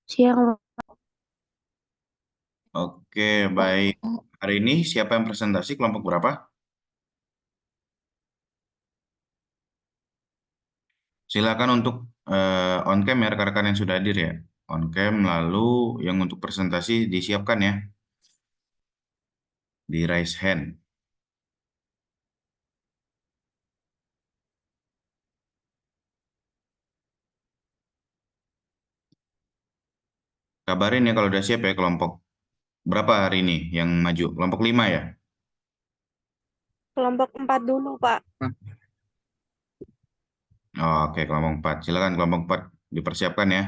Siang. Oke, baik. Hari ini siapa yang presentasi kelompok berapa? Silakan untuk on cam ya rekan-rekan yang sudah hadir ya. On cam lalu yang untuk presentasi disiapkan ya di raise hand. Kabarin ya kalau udah siap ya kelompok berapa hari ini yang maju? Kelompok 5 ya? Kelompok 4 dulu, Pak. Oh, oke, kelompok 4. Silakan kelompok 4 dipersiapkan ya.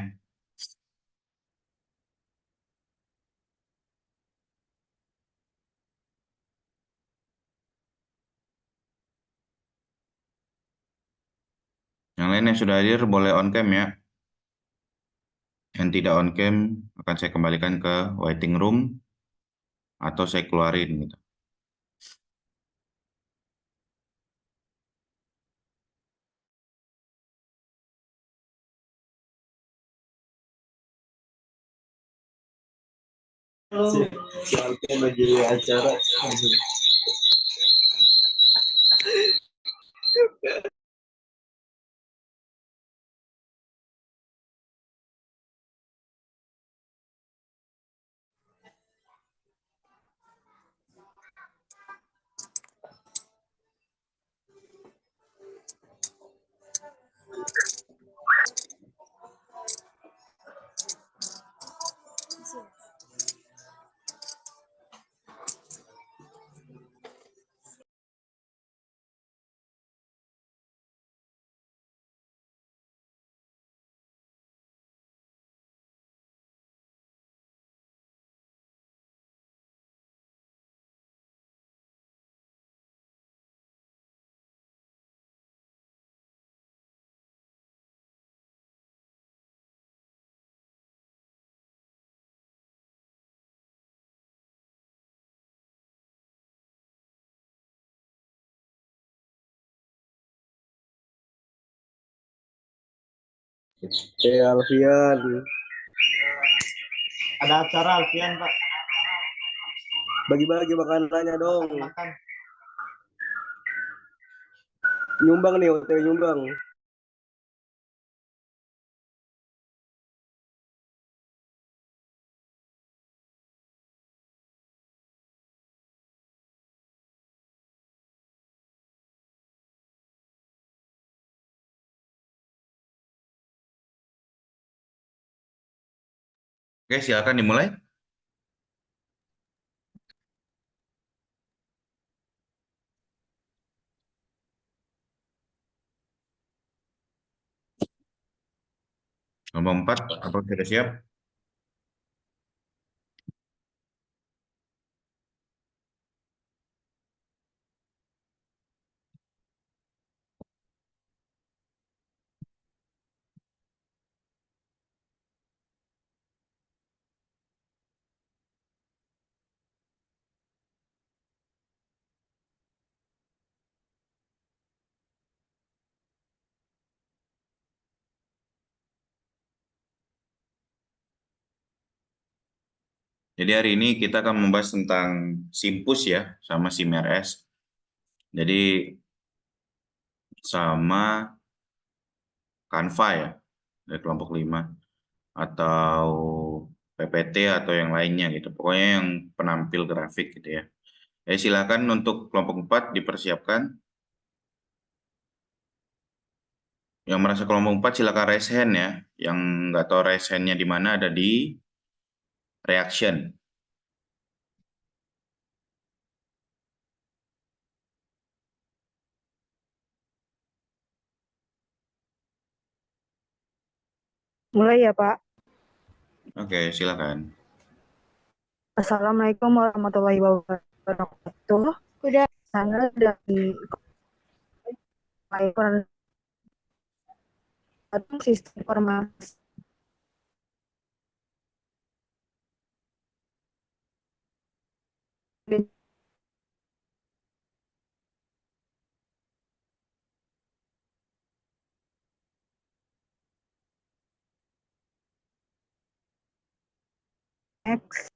Yang lain yang sudah hadir boleh on cam ya. Yang tidak on cam akan saya kembalikan ke waiting room atau saya keluarin gitu. Sampai lagi acara. Alfian, ada acara Alfian Pak. Bagi-bagi makanannya dong. Makan. Nyumbang nih, OTW nyumbang. Oke, silakan dimulai. Kelompok 4, apa sudah siap? Jadi hari ini kita akan membahas tentang Simpus ya, sama SIMRS. Jadi sama Canva ya, dari kelompok 5. Atau PPT atau yang lainnya gitu. Pokoknya yang penampil grafik gitu ya. Silakan untuk kelompok 4 dipersiapkan. Yang merasa kelompok 4 silakan raise hand ya. Yang nggak tahu raise hand-nya di mana ada di reaction. Mulai ya, Pak. Oke, silakan. Assalamualaikum warahmatullahi wabarakatuh. Udah. Saya dari Sistem Informasi Next,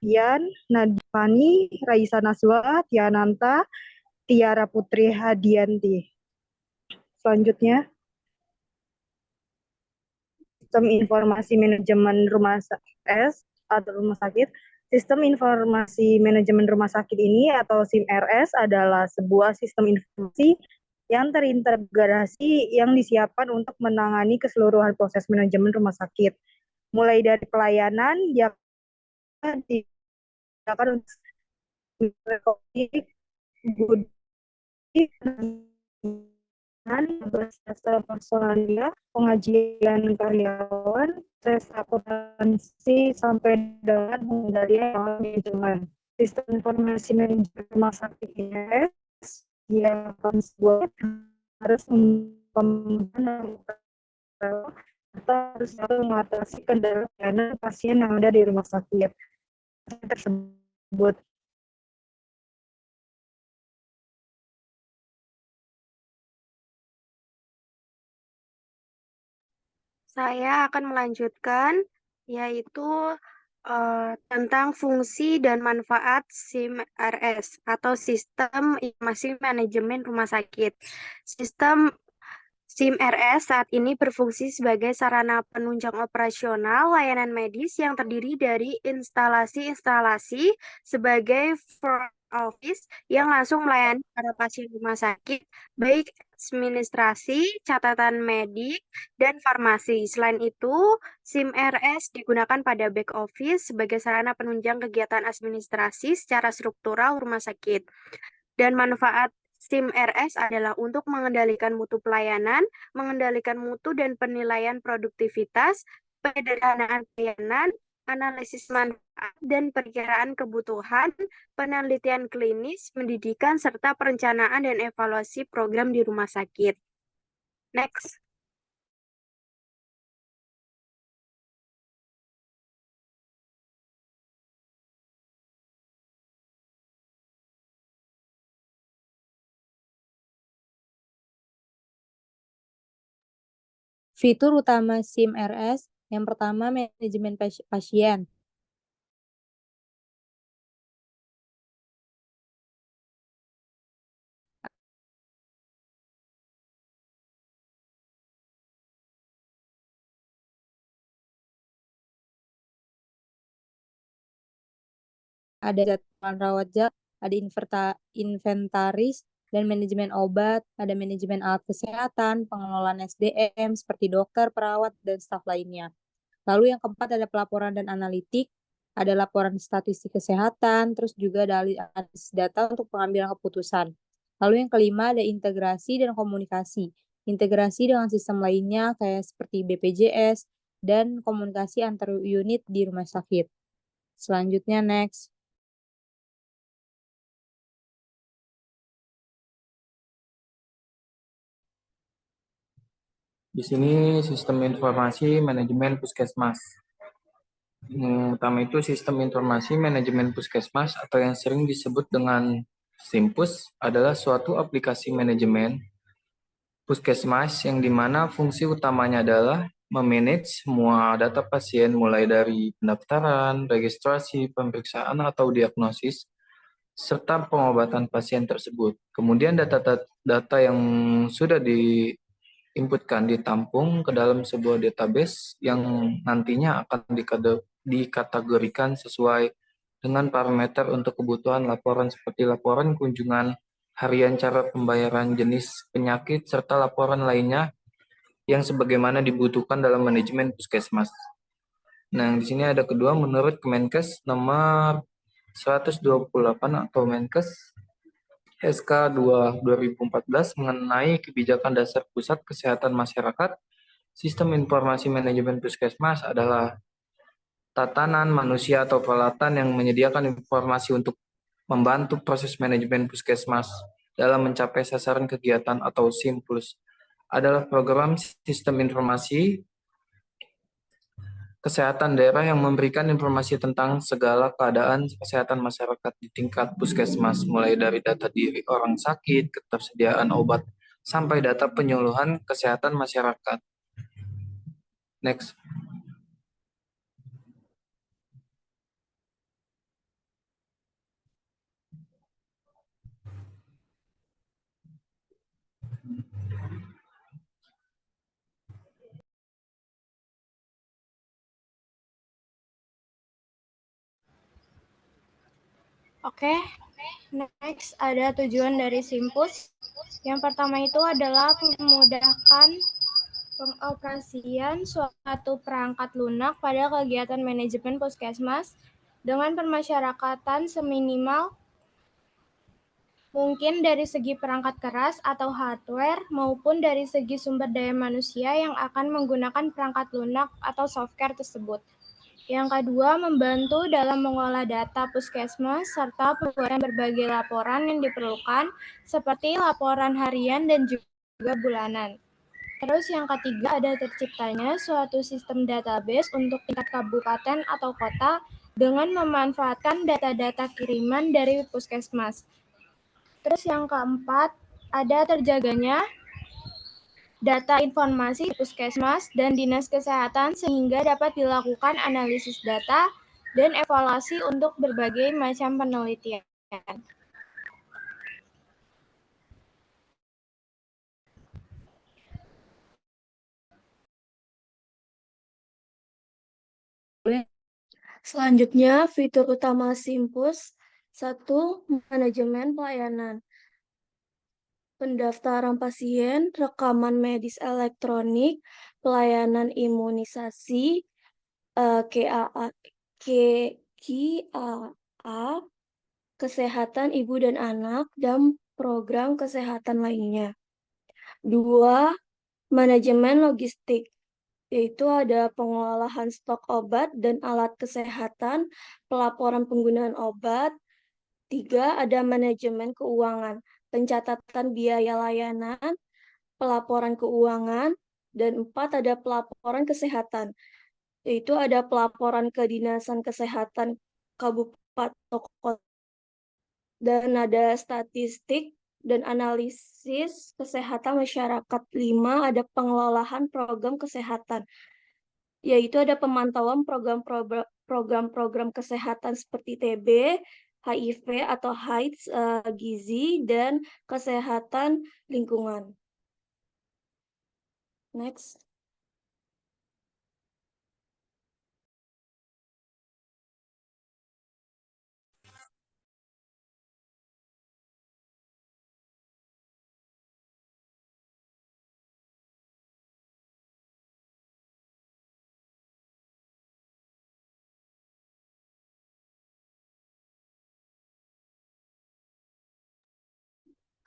Ian, Nadifani, Raisa Naswa, Tiananta, Tiara Putri Hadianti. Selanjutnya, Sistem Informasi Manajemen Rumah Sakit. Sistem Informasi Manajemen Rumah Sakit ini atau SIM-RS adalah sebuah sistem informasi yang terintegrasi yang disiapkan untuk menangani keseluruhan proses manajemen rumah sakit, mulai dari pelayanan yang digunakan untuk personalia, pengajian karyawan, tes akuntansi sampai dengan pengendalian manajemen. Sistem informasi manajemen rumah sakit INS yang akan sebuah harus harus mengatasi kendala pasien yang ada di rumah sakit tersebut. Saya akan melanjutkan, yaitu tentang fungsi dan manfaat SIM-RS atau Sistem Informasi Manajemen Rumah Sakit. Sistem SIM-RS saat ini berfungsi sebagai sarana penunjang operasional layanan medis yang terdiri dari instalasi-instalasi sebagai front office yang langsung melayani para pasien rumah sakit, baik administrasi, catatan medik, dan farmasi. Selain itu, SIM-RS digunakan pada back office sebagai sarana penunjang kegiatan administrasi secara struktural rumah sakit. Dan manfaat SIM-RS adalah untuk mengendalikan mutu pelayanan, mengendalikan mutu dan penilaian produktivitas, penyederhanaan pelayanan, analisis manfaat dan perkiraan kebutuhan, penelitian klinis, pendidikan, serta perencanaan dan evaluasi program di rumah sakit. Next. Fitur utama SIM-RS yang pertama manajemen pasien. Ada jadwal rawat jalan, ada inventaris dan manajemen obat, ada manajemen alat kesehatan, pengelolaan SDM seperti dokter, perawat, dan staf lainnya. Lalu yang keempat ada pelaporan dan analitik, ada laporan statistik kesehatan, terus juga ada analisis data untuk pengambilan keputusan. Lalu yang kelima ada integrasi dan komunikasi. Integrasi dengan sistem lainnya kayak seperti BPJS dan komunikasi antar unit di rumah sakit. Selanjutnya next. Di sini sistem informasi manajemen puskesmas. Yang pertama itu sistem informasi manajemen puskesmas atau yang sering disebut dengan SIMPUS adalah suatu aplikasi manajemen puskesmas yang dimana fungsi utamanya adalah memanage semua data pasien mulai dari pendaftaran, registrasi, pemeriksaan atau diagnosis, serta pengobatan pasien tersebut. Kemudian data yang sudah diinputkan ditampung ke dalam sebuah database yang nantinya akan dikategorikan sesuai dengan parameter untuk kebutuhan laporan seperti laporan kunjungan harian, cara pembayaran, jenis penyakit, serta laporan lainnya yang sebagaimana dibutuhkan dalam manajemen puskesmas. Nah, di sini ada kedua, menurut Kemenkes nomor 128 atau Menkes SK 2014 mengenai kebijakan dasar pusat kesehatan masyarakat, sistem informasi manajemen puskesmas adalah tatanan manusia atau peralatan yang menyediakan informasi untuk membantu proses manajemen puskesmas dalam mencapai sasaran kegiatan atau SIMPUS. Adalah program sistem informasi kesehatan daerah yang memberikan informasi tentang segala keadaan kesehatan masyarakat di tingkat puskesmas, mulai dari data diri orang sakit, ketersediaan obat, sampai data penyuluhan kesehatan masyarakat. Next. Oke, next ada tujuan dari Simpus. Yang pertama itu adalah memudahkan pengoperasian suatu perangkat lunak pada kegiatan manajemen puskesmas dengan permasyarakatan seminimal mungkin dari segi perangkat keras atau hardware maupun dari segi sumber daya manusia yang akan menggunakan perangkat lunak atau software tersebut. Yang kedua, membantu dalam mengolah data puskesmas serta pembuatan berbagai laporan yang diperlukan seperti laporan harian dan juga bulanan. Terus yang ketiga, ada terciptanya suatu sistem database untuk tingkat kabupaten atau kota dengan memanfaatkan data-data kiriman dari puskesmas. Terus yang keempat, ada terjaganya data informasi puskesmas dan dinas kesehatan sehingga dapat dilakukan analisis data dan evaluasi untuk berbagai macam penelitian. Selanjutnya, fitur utama Simpus. 1. Manajemen pelayanan. Pendaftaran pasien, rekaman medis elektronik, pelayanan imunisasi, KAA, kesehatan ibu dan anak, dan program kesehatan lainnya. 2. Manajemen logistik, yaitu ada pengolahan stok obat dan alat kesehatan, pelaporan penggunaan obat. 3. Ada manajemen keuangan, pencatatan biaya layanan, pelaporan keuangan, dan 4. Ada pelaporan kesehatan, yaitu ada pelaporan kedinasan kesehatan kabupaten kota, dan ada statistik dan analisis kesehatan masyarakat. 5. Ada pengelolaan program kesehatan, yaitu ada pemantauan program-program kesehatan seperti TB, HIV atau AIDS, gizi, dan kesehatan lingkungan. Next.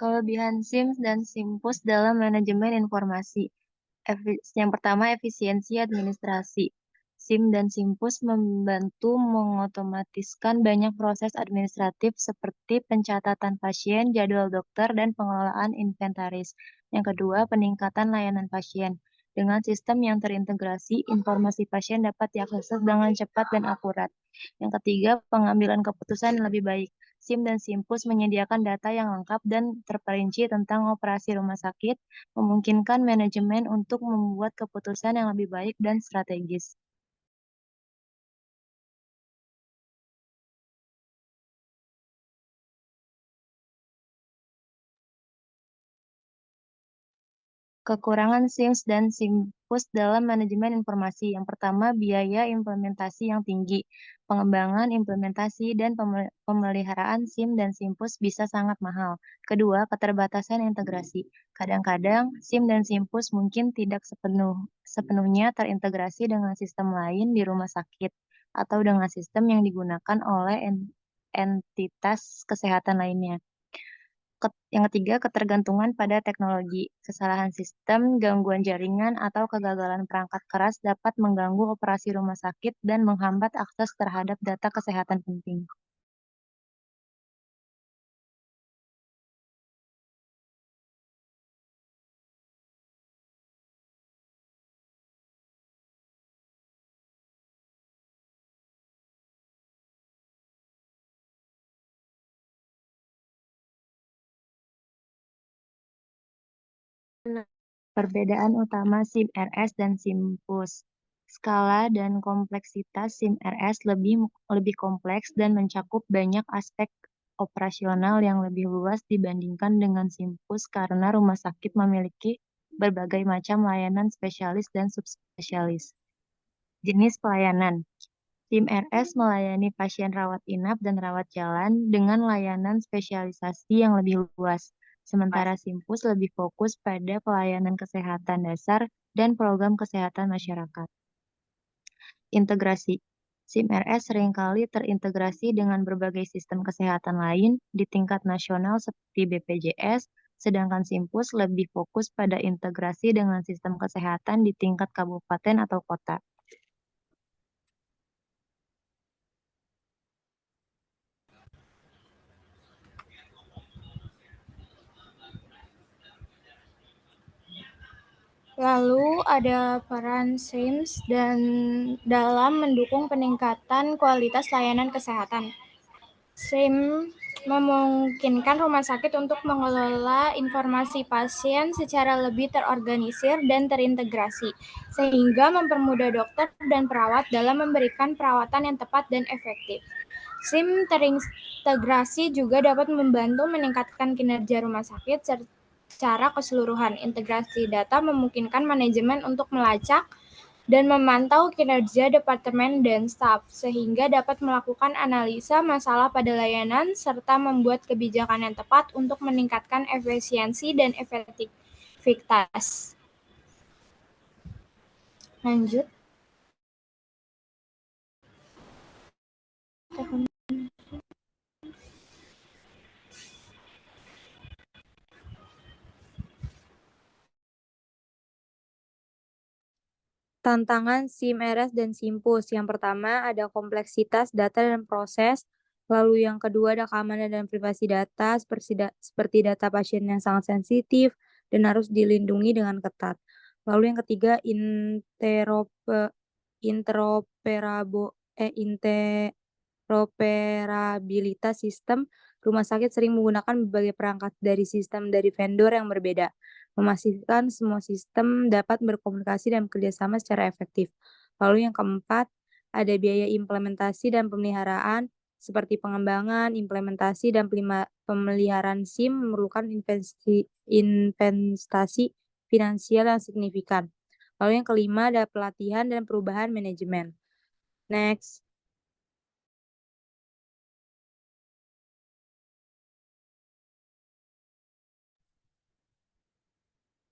Kelebihan SIMS dan SIMPUS dalam manajemen informasi. Yang pertama, efisiensi administrasi. SIM dan SIMPUS membantu mengotomatiskan banyak proses administratif seperti pencatatan pasien, jadwal dokter, dan pengelolaan inventaris. Yang kedua, peningkatan layanan pasien. Dengan sistem yang terintegrasi, informasi pasien dapat diakses dengan cepat dan akurat. Yang ketiga, pengambilan keputusan yang lebih baik. SIM dan SIMPUS menyediakan data yang lengkap dan terperinci tentang operasi rumah sakit, memungkinkan manajemen untuk membuat keputusan yang lebih baik dan strategis. Kekurangan SIMS dan SIMPUS dalam manajemen informasi. Yang pertama, biaya implementasi yang tinggi. Pengembangan implementasi dan pemeliharaan SIM dan SIMPUS bisa sangat mahal. Kedua, keterbatasan integrasi. Kadang-kadang SIM dan SIMPUS mungkin tidak sepenuhnya terintegrasi dengan sistem lain di rumah sakit atau dengan sistem yang digunakan oleh entitas kesehatan lainnya. Yang ketiga, ketergantungan pada teknologi. Kesalahan sistem, gangguan jaringan, atau kegagalan perangkat keras dapat mengganggu operasi rumah sakit dan menghambat akses terhadap data kesehatan penting. Perbedaan utama SIM RS dan SIMPUS. Skala dan kompleksitas SIM RS lebih kompleks dan mencakup banyak aspek operasional yang lebih luas dibandingkan dengan SIMPUS karena rumah sakit memiliki berbagai macam layanan spesialis dan subspesialis. Jenis pelayanan. SIM RS melayani pasien rawat inap dan rawat jalan dengan layanan spesialisasi yang lebih luas. Sementara SIMPUS lebih fokus pada pelayanan kesehatan dasar dan program kesehatan masyarakat. Integrasi. SIM RS seringkali terintegrasi dengan berbagai sistem kesehatan lain di tingkat nasional seperti BPJS, sedangkan SIMPUS lebih fokus pada integrasi dengan sistem kesehatan di tingkat kabupaten atau kota. Lalu ada peran SIMS dan dalam mendukung peningkatan kualitas layanan kesehatan. SIM memungkinkan rumah sakit untuk mengelola informasi pasien secara lebih terorganisir dan terintegrasi, sehingga mempermudah dokter dan perawat dalam memberikan perawatan yang tepat dan efektif. SIM terintegrasi juga dapat membantu meningkatkan kinerja rumah sakit secara keseluruhan. Integrasi data memungkinkan manajemen untuk melacak dan memantau kinerja departemen dan staf, sehingga dapat melakukan analisa masalah pada layanan serta membuat kebijakan yang tepat untuk meningkatkan efisiensi dan efektivitas. Lanjut. Tantangan SIM RS dan SIMPUS. Yang pertama ada kompleksitas data dan proses. Lalu yang kedua ada keamanan dan privasi data seperti data pasien yang sangat sensitif dan harus dilindungi dengan ketat. Lalu yang ketiga interoperabilitas sistem. Rumah sakit sering menggunakan berbagai perangkat dari sistem dari vendor yang berbeda, memastikan semua sistem dapat berkomunikasi dan bekerjasama secara efektif. Lalu yang keempat, ada biaya implementasi dan pemeliharaan, seperti pengembangan, implementasi, dan pemeliharaan SIM memerlukan investasi finansial yang signifikan. Lalu yang kelima, ada pelatihan dan perubahan manajemen. Next.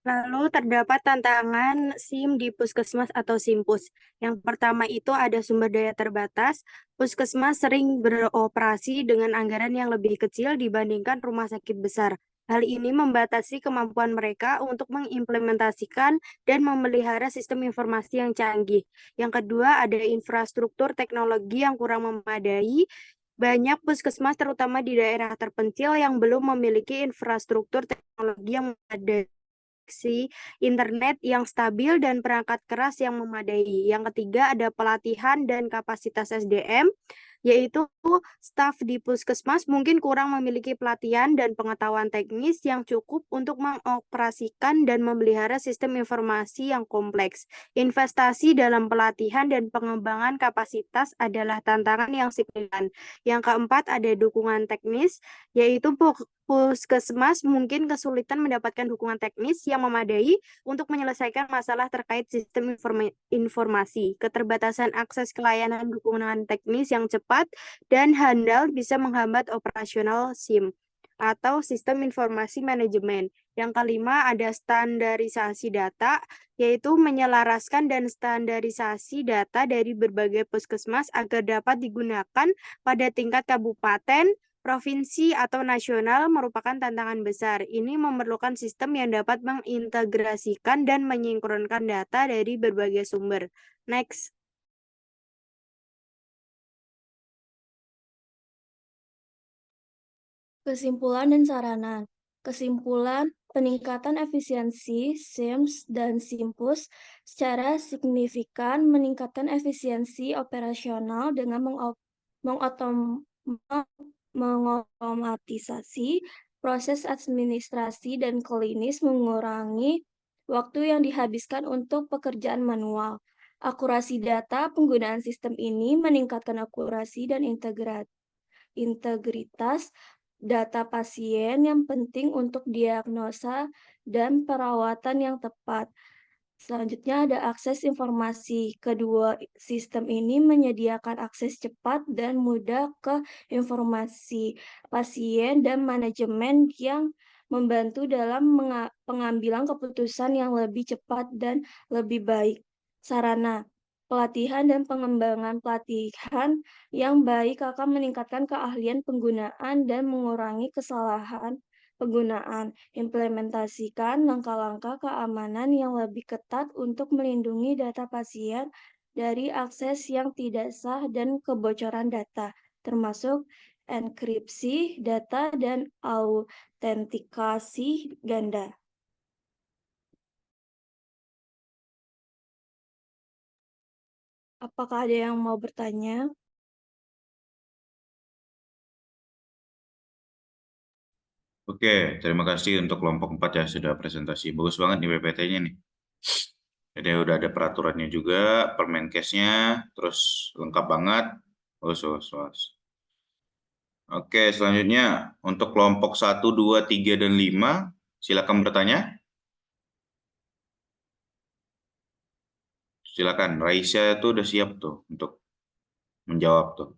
Lalu terdapat tantangan SIM di puskesmas atau SIMPUS. Yang pertama itu ada sumber daya terbatas. Puskesmas sering beroperasi dengan anggaran yang lebih kecil dibandingkan rumah sakit besar. Hal ini membatasi kemampuan mereka untuk mengimplementasikan dan memelihara sistem informasi yang canggih. Yang kedua ada infrastruktur teknologi yang kurang memadai. Banyak puskesmas terutama di daerah terpencil yang belum memiliki infrastruktur teknologi yang memadai, internet yang stabil dan perangkat keras yang memadai. Yang ketiga ada pelatihan dan kapasitas SDM, yaitu staf di puskesmas mungkin kurang memiliki pelatihan dan pengetahuan teknis yang cukup untuk mengoperasikan dan memelihara sistem informasi yang kompleks. Investasi dalam pelatihan dan pengembangan kapasitas adalah tantangan yang signifikan. Yang keempat ada dukungan teknis, yaitu puskesmas mungkin kesulitan mendapatkan dukungan teknis yang memadai untuk menyelesaikan masalah terkait sistem informasi. Keterbatasan akses ke layanan dukungan teknis yang cepat dan handal bisa menghambat operasional SIM atau sistem informasi manajemen. Yang kelima ada standarisasi data, yaitu menyelaraskan dan standarisasi data dari berbagai puskesmas agar dapat digunakan pada tingkat kabupaten, provinsi, atau nasional merupakan tantangan besar. Ini memerlukan sistem yang dapat mengintegrasikan dan menyinkronkan data dari berbagai sumber. Next. Kesimpulan dan saranan. Kesimpulan, peningkatan efisiensi SIMS dan SIMPUS secara signifikan meningkatkan efisiensi operasional dengan mengotomatisasi proses administrasi dan klinis, mengurangi waktu yang dihabiskan untuk pekerjaan manual. Akurasi data penggunaan sistem ini meningkatkan akurasi dan integritas data pasien yang penting untuk diagnosa dan perawatan yang tepat. Selanjutnya ada akses informasi. Kedua sistem ini menyediakan akses cepat dan mudah ke informasi pasien dan manajemen yang membantu dalam pengambilan keputusan yang lebih cepat dan lebih baik. Sarana pelatihan dan pengembangan pelatihan yang baik akan meningkatkan keahlian penggunaan dan mengurangi kesalahan penggunaan. Implementasikan langkah-langkah keamanan yang lebih ketat untuk melindungi data pasien dari akses yang tidak sah dan kebocoran data, termasuk enkripsi data dan autentikasi ganda. Apakah ada yang mau bertanya? Oke, terima kasih untuk kelompok 4 ya sudah presentasi. Bagus banget nih PPT-nya nih. Jadi udah ada peraturannya juga, Permenkesnya, terus lengkap banget. Bagus, bagus, bagus. Oke, selanjutnya untuk kelompok 1, 2, 3, dan 5, silakan bertanya. Silakan, Raisya itu udah siap tuh untuk menjawab tuh.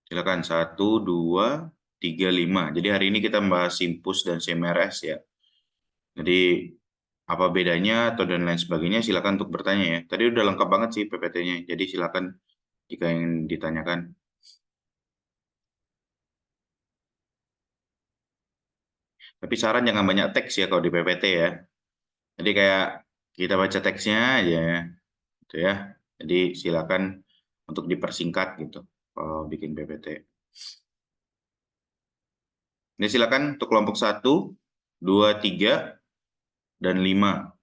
Silakan 1, 2, 3, 5. Jadi hari ini kita membahas Simpus dan CMRS ya. Jadi apa bedanya atau dan lain sebagainya silakan untuk bertanya ya. Tadi udah lengkap banget sih PPT-nya. Jadi silakan jika ingin ditanyakan. Tapi saran jangan banyak teks ya kalau di PPT ya. Jadi kayak kita baca teksnya aja gitu ya. Jadi silakan untuk dipersingkat gitu kalau bikin PPT. Ini silakan untuk kelompok 1, 2, 3, dan 5.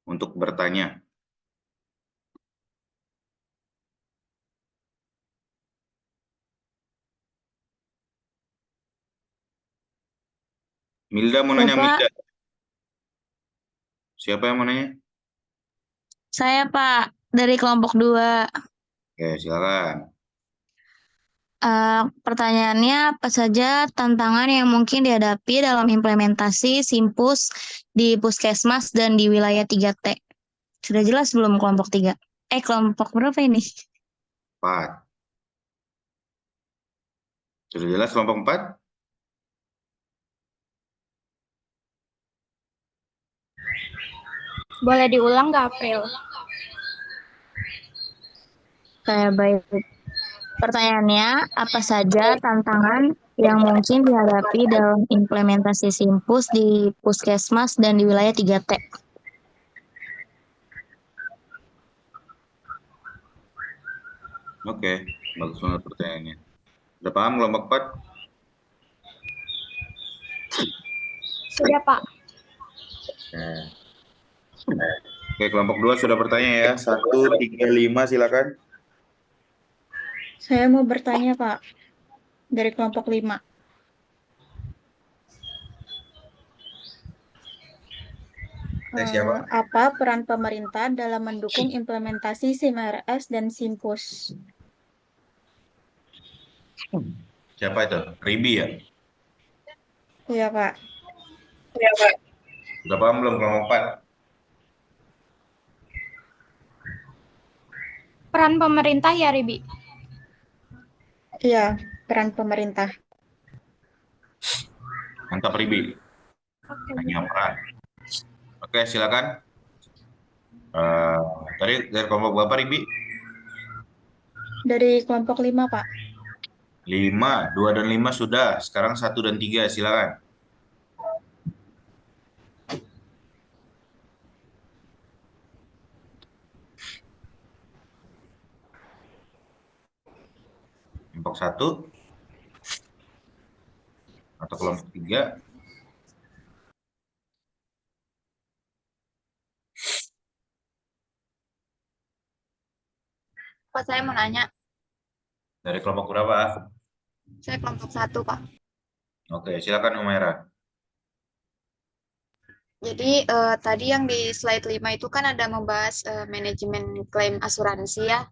Untuk bertanya. Milda mau nanya, Bapak, Milda. Siapa yang mau nanya? saya Pak dari kelompok 2. Oke, silakan. Pertanyaannya apa saja tantangan yang mungkin dihadapi dalam implementasi Simpus di Puskesmas dan di wilayah 3T? Sudah jelas belum kelompok 3? Kelompok berapa ini? 4. Sudah jelas kelompok 4? Boleh diulang nggak, April? Baik. Pertanyaannya, apa saja tantangan yang mungkin dihadapi dalam implementasi Simpus di Puskesmas dan di wilayah 3T? Oke, bagus banget pertanyaannya. Udah paham kelompok 4? Sudah, Pak. Oke, kelompok 2 sudah bertanya ya. 1, 3, 5 silakan. Saya mau bertanya, Pak, dari kelompok 5. Siapa? Apa peran pemerintah dalam mendukung implementasi SIMRS dan Simpus? Siapa itu? Ribi ya? Iya, Pak. Udah paham belum kelompok 4? Peran pemerintah ya, Ribi? Iya, peran pemerintah. Mantap Ribi. Hanya peran. Oke, silakan. Tadi dari kelompok berapa Ribi? Dari kelompok 5, Pak. 5, 2 dan 5 sudah. Sekarang 1 dan 3 silakan. Kelompok 1 atau kelompok 3? Pak, saya mau nanya. Dari kelompok berapa? Saya kelompok 1, Pak. Oke, silakan Umaira. Jadi tadi yang di slide 5 itu kan ada membahas manajemen klaim asuransi ya.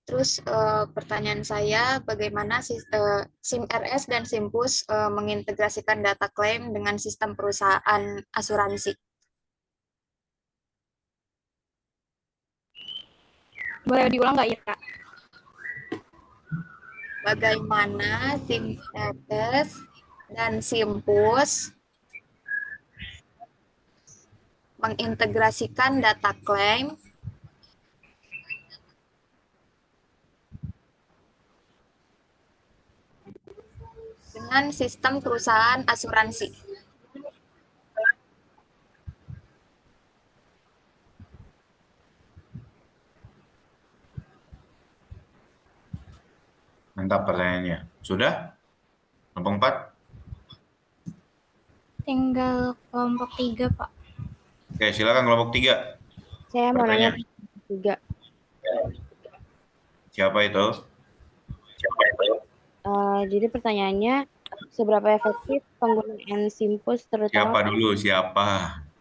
Terus pertanyaan saya, bagaimana SIM-RS dan SIMPUS mengintegrasikan data klaim dengan sistem perusahaan asuransi? Boleh diulang nggak ya, Kak? Bagaimana SIM-RS dan SIMPUS mengintegrasikan data klaim dengan sistem perusahaan asuransi? Mantap pertanyaannya. Sudah? Kelompok 4? Tinggal kelompok 3, Pak. Oke, silakan kelompok 3. Saya mau nanya Pertanyaan. 3. Siapa itu? Jadi pertanyaannya, seberapa efektif penggunaan SIMPUS terutama Siapa dulu? Siapa?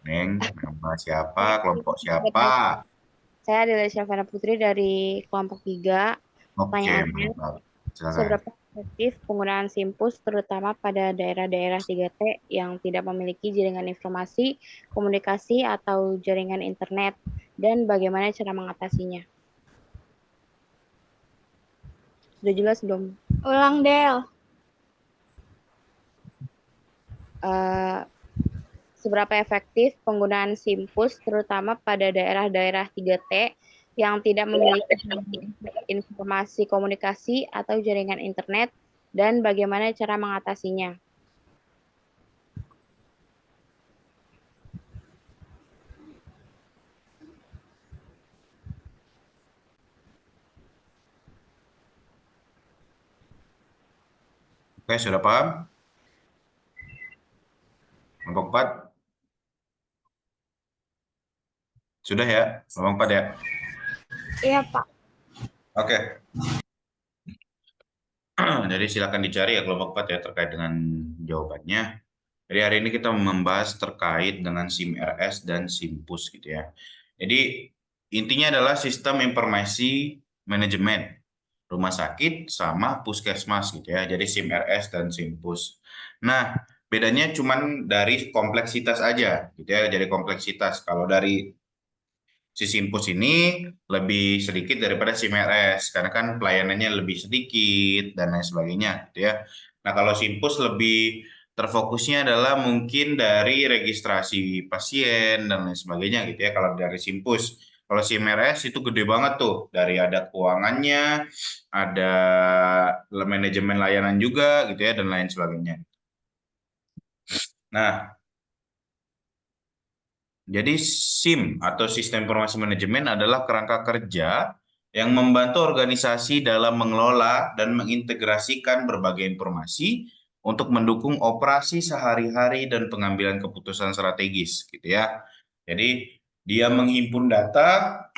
Neng, nama siapa? Kelompok siapa? Saya adalah Syafana Putri dari kelompok 3. Oke, Pertanyaannya, mantap. Silakan. seberapa efektif penggunaan SIMPUS terutama pada daerah-daerah 3T yang tidak memiliki jaringan informasi, komunikasi, atau jaringan internet, dan bagaimana cara mengatasinya? Sudah jelas belum? Ulang, Del. Seberapa efektif penggunaan SIMPUS terutama pada daerah-daerah 3T yang tidak memiliki informasi komunikasi atau jaringan internet, dan bagaimana cara mengatasinya? Oke, sudah paham? Kelompok 4? Sudah ya? Kelompok 4 ya? Iya, Pak. Oke. Jadi silakan dicari ya kelompok 4 ya terkait dengan jawabannya. Jadi hari ini kita membahas terkait dengan SIM-RS dan SIMPUS gitu ya. Jadi intinya adalah sistem informasi manajemen rumah sakit sama puskesmas gitu ya. Jadi SIM-RS dan SIMPUS. Nah, bedanya cuman dari kompleksitas aja gitu ya. Jadi kompleksitas kalau dari si SIMPUS ini lebih sedikit daripada SIM-RS karena kan pelayanannya lebih sedikit dan lain sebagainya gitu ya. Nah, kalau SIMPUS lebih terfokusnya adalah mungkin dari registrasi pasien dan lain sebagainya gitu ya kalau dari SIMPUS. Kalau SIM-RS itu gede banget tuh, dari ada keuangannya, ada manajemen layanan juga gitu ya dan lain sebagainya. Nah, jadi SIM atau Sistem Informasi Manajemen adalah kerangka kerja yang membantu organisasi dalam mengelola dan mengintegrasikan berbagai informasi untuk mendukung operasi sehari-hari dan pengambilan keputusan strategis gitu ya. Jadi dia menghimpun data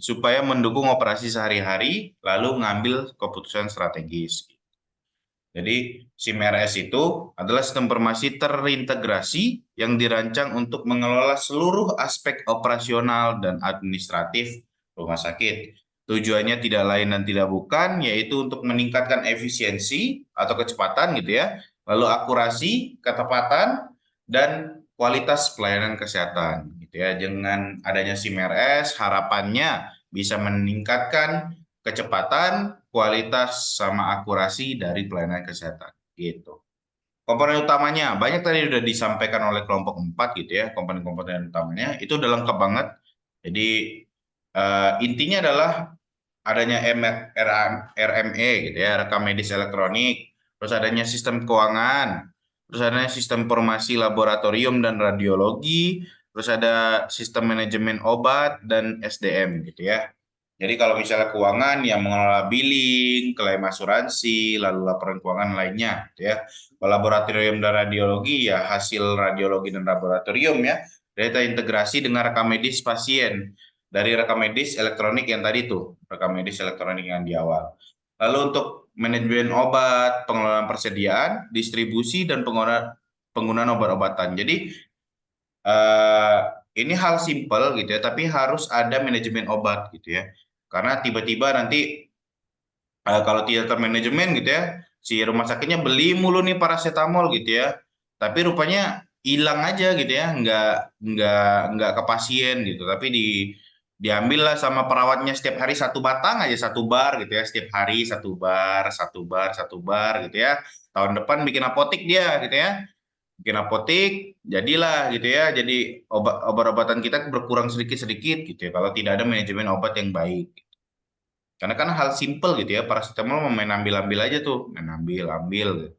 supaya mendukung operasi sehari-hari lalu ngambil keputusan strategis. Jadi SIM-RS itu adalah sistem informasi terintegrasi yang dirancang untuk mengelola seluruh aspek operasional dan administratif rumah sakit. Tujuannya tidak lain dan tidak bukan, yaitu untuk meningkatkan efisiensi atau kecepatan gitu ya, lalu akurasi, ketepatan, dan kualitas pelayanan kesehatan gitu ya. Dengan adanya SIM-RS, harapannya bisa meningkatkan kecepatan, kualitas, sama akurasi dari pelayanan kesehatan gitu. Komponen utamanya banyak tadi sudah disampaikan oleh kelompok 4 gitu ya, komponen-komponen utamanya itu udah lengkap banget. Jadi intinya adalah adanya RME gitu ya, rekam medis elektronik, terus adanya sistem keuangan, terus adanya sistem informasi laboratorium dan radiologi, terus ada sistem manajemen obat dan SDM gitu ya. Jadi kalau misalnya keuangan yang mengelola billing, klaim asuransi, lalu laporan keuangan lainnya gitu ya. Laboratorium dan radiologi ya hasil radiologi dan laboratorium ya. Data integrasi dengan rekam medis pasien dari rekam medis elektronik yang tadi tuh, rekam medis elektronik yang di awal. Lalu untuk manajemen obat, pengelolaan persediaan, distribusi dan penggunaan obat-obatan. Jadi eh, ini hal simpel gitu ya, tapi harus ada manajemen obat gitu ya. Karena tiba-tiba nanti kalau tidak termanajemen gitu ya, si rumah sakitnya beli mulu nih paracetamol gitu ya, tapi rupanya hilang aja gitu ya, nggak ke pasien gitu, tapi diambil lah sama perawatnya setiap hari satu batang aja, satu bar gitu ya, setiap hari satu bar, satu bar, satu bar gitu ya. Tahun depan bikin apotik dia gitu ya, bikin apotik, jadilah gitu ya, jadi obat-obatan kita berkurang sedikit-sedikit gitu ya, kalau tidak ada manajemen obat yang baik. Karena kan hal simple gitu ya, paracetamol mau main ambil-ambil aja tuh, main ambil-ambil gitu.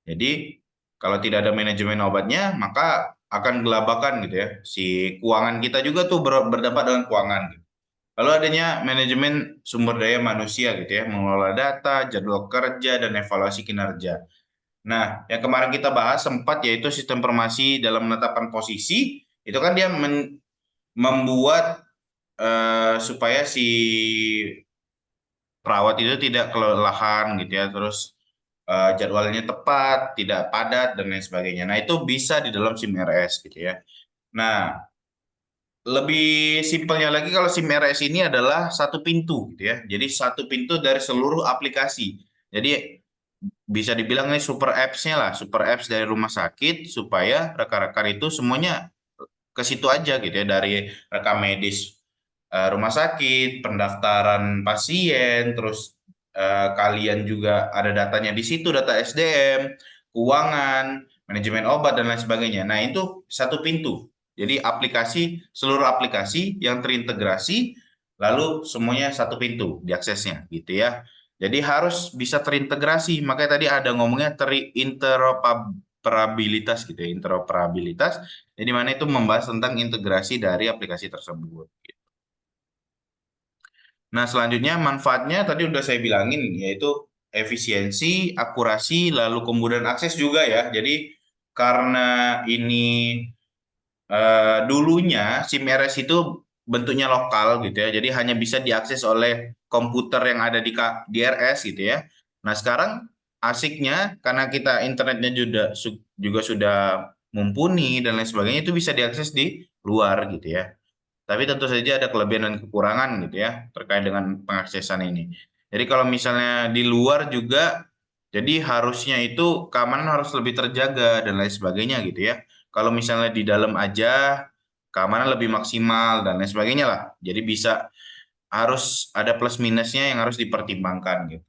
Jadi kalau tidak ada manajemen obatnya, maka akan gelabakan gitu ya. Si keuangan kita juga tuh berdampak dengan keuangan gitu. Lalu adanya manajemen sumber daya manusia gitu ya, mengelola data, jadwal kerja, dan evaluasi kinerja. Nah, yang kemarin kita bahas sempat yaitu sistem informasi dalam menetapkan posisi, itu kan dia membuat supaya si perawat itu tidak kelelahan gitu ya, terus jadwalnya tepat, tidak padat dan lain sebagainya. Nah, itu bisa di dalam SIM RS gitu ya. Nah, lebih simpelnya lagi kalau SIM RS ini adalah satu pintu gitu ya. Jadi satu pintu dari seluruh aplikasi. Jadi bisa dibilang ini super apps-nya lah, super apps dari rumah sakit supaya rekan-rekan itu semuanya ke situ aja gitu ya, dari rekam medis rumah sakit, pendaftaran pasien, terus kalian juga ada datanya di situ, data SDM, keuangan, manajemen obat dan lain sebagainya. Nah, itu satu pintu. Jadi seluruh aplikasi yang terintegrasi, lalu semuanya satu pintu diaksesnya gitu ya. Jadi harus bisa terintegrasi. Makanya tadi ada ngomongnya interoperabilitas gitu ya, interoperabilitas. Jadi mana itu membahas tentang integrasi dari aplikasi tersebut. Nah, selanjutnya manfaatnya tadi udah saya bilangin, yaitu efisiensi, akurasi, lalu kemudian akses juga ya. Jadi karena ini dulunya SIM RS itu bentuknya lokal gitu ya, jadi hanya bisa diakses oleh komputer yang ada di RS gitu ya. Nah, sekarang asiknya karena kita internetnya juga sudah mumpuni dan lain sebagainya, itu bisa diakses di luar gitu ya. Tapi tentu saja ada kelebihan dan kekurangan gitu ya terkait dengan pengaksesan ini. Jadi kalau misalnya di luar juga, jadi harusnya itu keamanan harus lebih terjaga dan lain sebagainya gitu ya. Kalau misalnya di dalam aja, keamanan lebih maksimal dan lain sebagainya lah. Jadi harus ada plus minusnya yang harus dipertimbangkan gitu.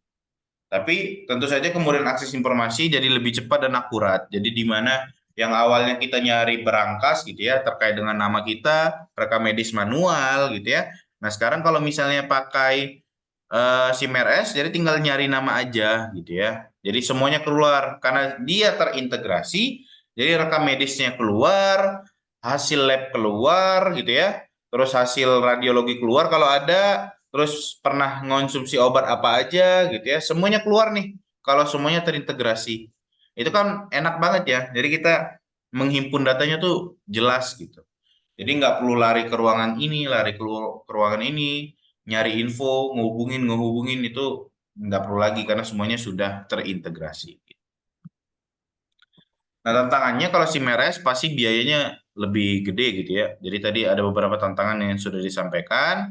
Tapi tentu saja kemudian akses informasi jadi lebih cepat dan akurat. Jadi di mana yang awalnya kita nyari berangkas gitu ya terkait dengan nama kita, rekam medis manual gitu ya. Nah, sekarang kalau misalnya pakai SIM RS, jadi tinggal nyari nama aja gitu ya. Jadi semuanya keluar karena dia terintegrasi. Jadi rekam medisnya keluar, hasil lab keluar gitu ya. Terus hasil radiologi keluar kalau ada, terus pernah mengonsumsi obat apa aja gitu ya, semuanya keluar nih kalau semuanya terintegrasi. Itu kan enak banget ya, jadi kita menghimpun datanya tuh jelas gitu, jadi nggak perlu lari ke ruangan ini, lari ke ruangan ini, nyari info, ngehubungin itu nggak perlu lagi karena semuanya sudah terintegrasi. Nah, tantangannya kalau SIM RS pasti biayanya lebih gede gitu ya. Jadi tadi ada beberapa tantangan yang sudah disampaikan,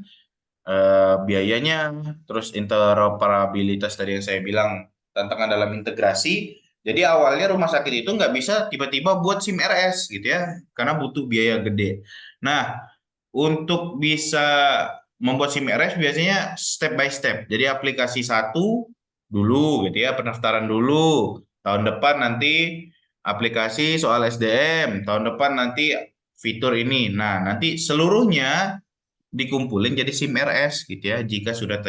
biayanya, terus interoperabilitas tadi yang saya bilang, tantangan dalam integrasi. Jadi awalnya rumah sakit itu nggak bisa tiba-tiba buat SIM RS gitu ya, karena butuh biaya gede. Nah, untuk bisa membuat SIM RS biasanya step by step. Jadi aplikasi satu dulu gitu ya, pendaftaran dulu. Tahun depan nanti aplikasi soal SDM, tahun depan nanti fitur ini. Nah, nanti seluruhnya dikumpulin jadi SIM RS gitu ya jika sudah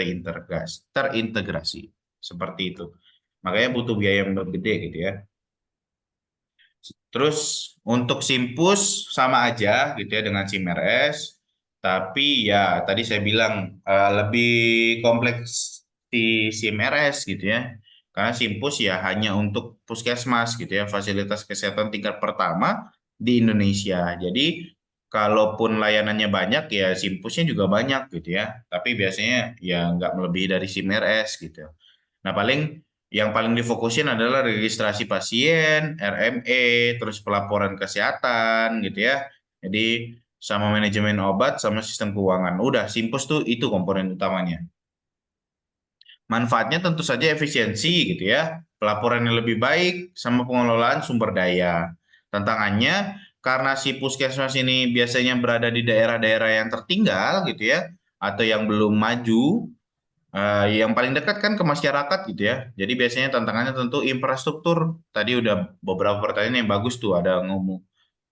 terintegrasi seperti itu. Makanya butuh biaya yang gede gitu ya. Terus untuk SIMPUS sama aja gitu ya dengan SIM RS, tapi ya tadi saya bilang lebih kompleks di SIM RS gitu ya. Karena SIMPUS ya hanya untuk puskesmas gitu ya, fasilitas kesehatan tingkat pertama di Indonesia. Jadi kalaupun layanannya banyak ya SIMPUSnya juga banyak gitu ya. Tapi biasanya ya nggak melebihi dari SIM RS gitu. Nah, yang paling difokusin adalah registrasi pasien, RME, terus pelaporan kesehatan gitu ya. Jadi sama manajemen obat sama sistem keuangan. Udah, Simpus tuh itu komponen utamanya. Manfaatnya tentu saja efisiensi gitu ya, pelaporan yang lebih baik sama pengelolaan sumber daya. Tantangannya karena si puskesmas ini biasanya berada di daerah-daerah yang tertinggal gitu ya, atau yang belum maju, yang paling dekat kan ke masyarakat gitu ya. Jadi biasanya tantangannya tentu infrastruktur. Tadi udah beberapa pertanyaan yang bagus tuh, ada ngomong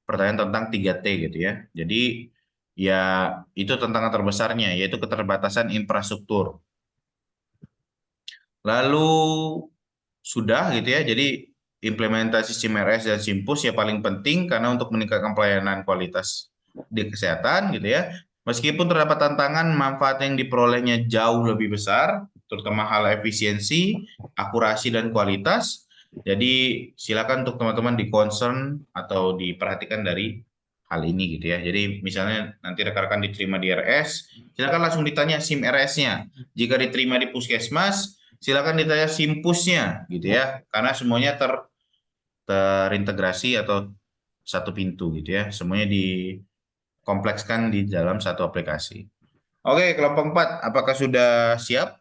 pertanyaan tentang 3T gitu ya. Jadi ya itu tantangan terbesarnya, yaitu keterbatasan infrastruktur. Lalu sudah gitu ya, jadi implementasi SIM-RS dan SIMPUS ya paling penting karena untuk meningkatkan pelayanan kualitas di kesehatan gitu ya. Meskipun terdapat tantangan, manfaat yang diperolehnya jauh lebih besar, terutama hal efisiensi, akurasi, dan kualitas. Jadi silakan untuk teman-teman di concern atau diperhatikan dari hal ini gitu ya. Jadi misalnya nanti rekan-rekan diterima di RS, silakan langsung ditanya SIM RS-nya. Jika diterima di puskesmas, silakan ditanya simpusnya gitu ya, karena semuanya terintegrasi atau satu pintu gitu ya, semuanya dikomplekskan di dalam satu aplikasi. Oke, kelompok 4, apakah sudah siap?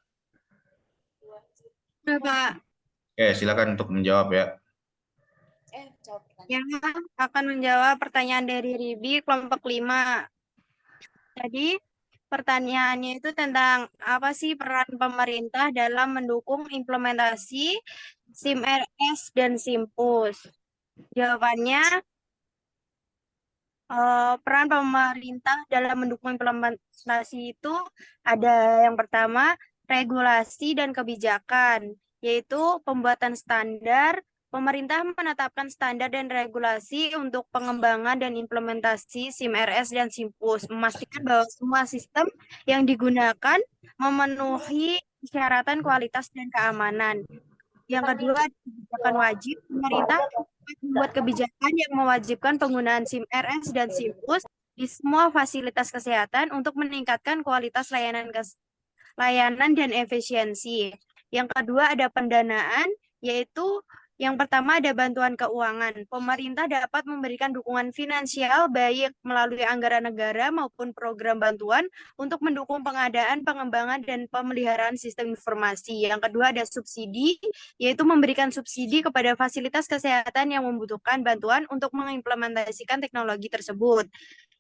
Nah, Pak, Oke, silakan untuk menjawab ya. yang akan menjawab pertanyaan dari Ribi kelompok 5. Tadi pertanyaannya itu tentang apa sih peran pemerintah dalam mendukung implementasi SIM-RS dan SIMPUS. Jawabannya, peran pemerintah dalam mendukung implementasi itu ada yang pertama, regulasi dan kebijakan, yaitu pembuatan standar. Pemerintah menetapkan standar dan regulasi untuk pengembangan dan implementasi SIM-RS dan SIMPUS, memastikan bahwa semua sistem yang digunakan memenuhi persyaratan kualitas dan keamanan. Yang kedua, kebijakan wajib. Pemerintah membuat kebijakan yang mewajibkan penggunaan SIM-RS dan SIMPUS di semua fasilitas kesehatan untuk meningkatkan kualitas layanan dan efisiensi. Yang kedua ada pendanaan, yaitu yang pertama ada bantuan keuangan. Pemerintah dapat memberikan dukungan finansial baik melalui anggaran negara maupun program bantuan untuk mendukung pengadaan, pengembangan, dan pemeliharaan sistem informasi. Yang kedua ada subsidi, yaitu memberikan subsidi kepada fasilitas kesehatan yang membutuhkan bantuan untuk mengimplementasikan teknologi tersebut.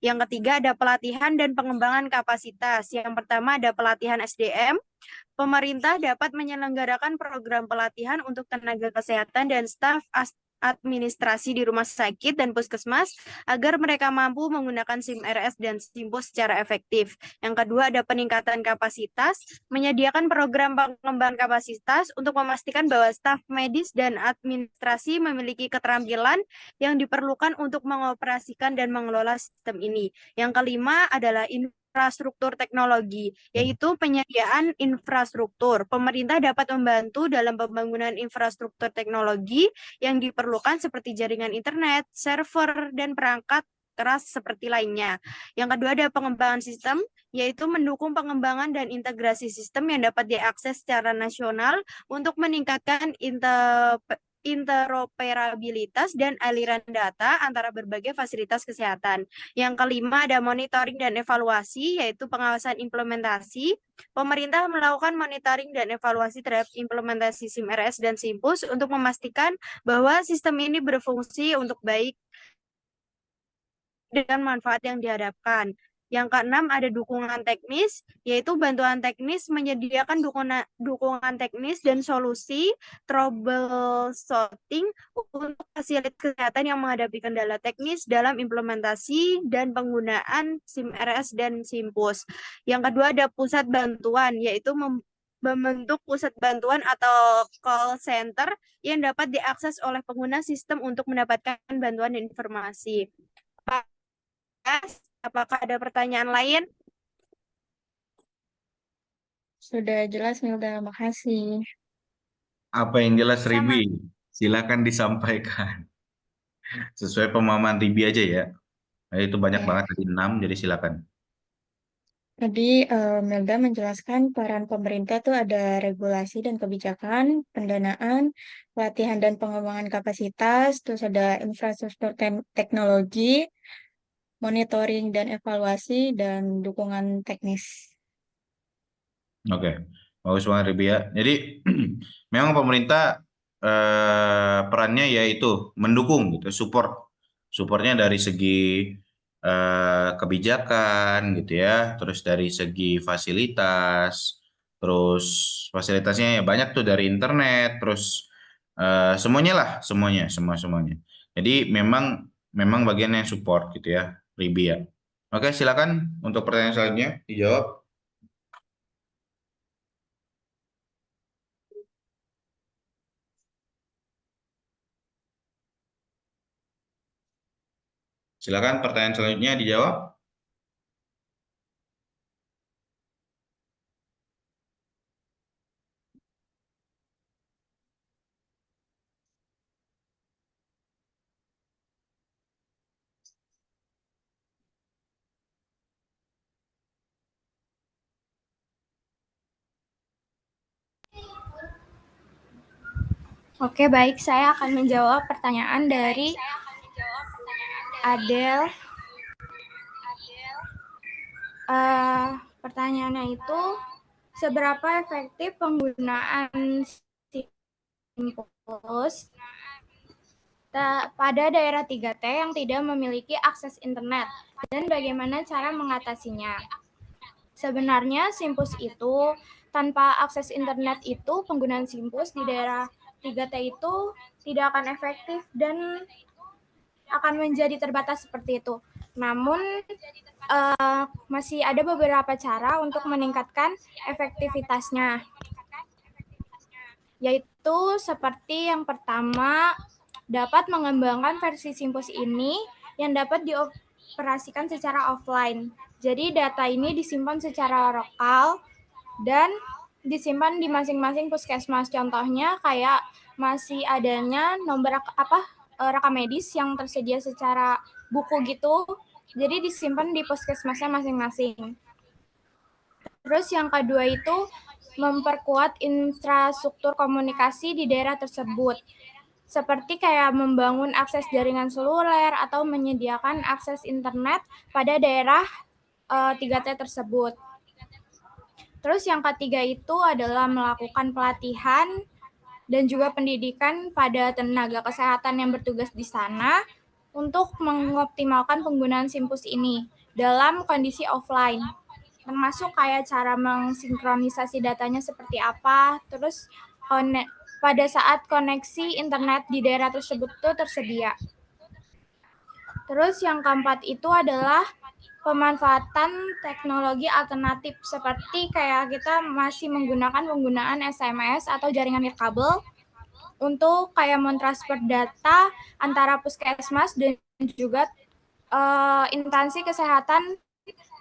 Yang ketiga ada pelatihan dan pengembangan kapasitas. Yang pertama ada pelatihan SDM. Pemerintah dapat menyelenggarakan program pelatihan untuk tenaga kesehatan dan staf administrasi di rumah sakit dan puskesmas agar mereka mampu menggunakan SIM-RS dan SIMPUS secara efektif. Yang kedua ada peningkatan kapasitas, menyediakan program pengembangan kapasitas untuk memastikan bahwa staf medis dan administrasi memiliki keterampilan yang diperlukan untuk mengoperasikan dan mengelola sistem ini. Yang kelima adalah infrastruktur teknologi, yaitu penyediaan infrastruktur. Pemerintah dapat membantu dalam pembangunan infrastruktur teknologi yang diperlukan seperti jaringan internet, server, dan perangkat keras seperti lainnya. Yang kedua ada pengembangan sistem, yaitu mendukung pengembangan dan integrasi sistem yang dapat diakses secara nasional untuk meningkatkan interoperabilitas dan aliran data antara berbagai fasilitas kesehatan. Yang kelima ada monitoring dan evaluasi, yaitu pengawasan implementasi. Pemerintah melakukan monitoring dan evaluasi terhadap implementasi SIM-RS dan SIMPUS untuk memastikan bahwa sistem ini berfungsi untuk baik dengan manfaat yang diharapkan. Yang keenam ada dukungan teknis, yaitu bantuan teknis menyediakan dukungan teknis dan solusi troubleshooting untuk fasilitas kesehatan yang menghadapi kendala teknis dalam implementasi dan penggunaan SIM-RS dan SIMPUS. Yang kedua ada pusat bantuan, yaitu membentuk pusat bantuan atau call center yang dapat diakses oleh pengguna sistem untuk mendapatkan bantuan dan informasi. Apakah ada pertanyaan lain? Sudah jelas, Milda. Makasih. Apa yang jelas Sama. Ribi? Silakan disampaikan. Sesuai pemahaman Ribi aja ya. Itu banyak Ya. banget tadi 6, jadi silakan. Tadi Melda menjelaskan peran pemerintah itu ada regulasi dan kebijakan, pendanaan, pelatihan dan pengembangan kapasitas, terus ada infrastruktur teknologi, monitoring dan evaluasi, dan dukungan teknis. Oke, bagus banget Ribia. Jadi memang pemerintah perannya yaitu mendukung gitu, supportnya dari segi kebijakan gitu ya, terus dari segi fasilitas, terus fasilitasnya ya banyak tuh dari internet, terus semuanya lah, semuanya. Jadi memang bagian yang support gitu ya, Ribia. Oke, silakan untuk pertanyaan selanjutnya dijawab. Silakan pertanyaan selanjutnya dijawab. Oke, baik. Saya akan menjawab pertanyaan dari Adel. Pertanyaannya itu, seberapa efektif penggunaan SIMPUS pada daerah 3T yang tidak memiliki akses internet, dan bagaimana cara mengatasinya? Sebenarnya SIMPUS itu, tanpa akses internet itu, penggunaan SIMPUS di daerah 3T itu tidak akan efektif dan akan menjadi terbatas seperti itu. Namun, masih ada beberapa cara untuk meningkatkan efektivitasnya, yaitu seperti yang pertama, dapat mengembangkan versi SIMPUS ini yang dapat dioperasikan secara offline. Jadi data ini disimpan secara lokal dan disimpan di masing-masing puskesmas. Contohnya kayak masih adanya nomor rekam medis yang tersedia secara buku gitu. Jadi disimpan di puskesmasnya masing-masing. Terus yang kedua itu memperkuat infrastruktur komunikasi di daerah tersebut. Seperti kayak membangun akses jaringan seluler atau menyediakan akses internet pada daerah 3T tersebut. Terus yang ketiga itu adalah melakukan pelatihan dan juga pendidikan pada tenaga kesehatan yang bertugas di sana untuk mengoptimalkan penggunaan SIMPUS ini dalam kondisi offline. Termasuk kayak cara mensinkronisasi datanya seperti apa, terus pada saat koneksi internet di daerah tersebut itu tersedia. Terus yang keempat itu adalah pemanfaatan teknologi alternatif, seperti kayak kita masih menggunakan penggunaan SMS atau jaringan nirkabel untuk kayak mentransfer data antara puskesmas dan juga instansi kesehatan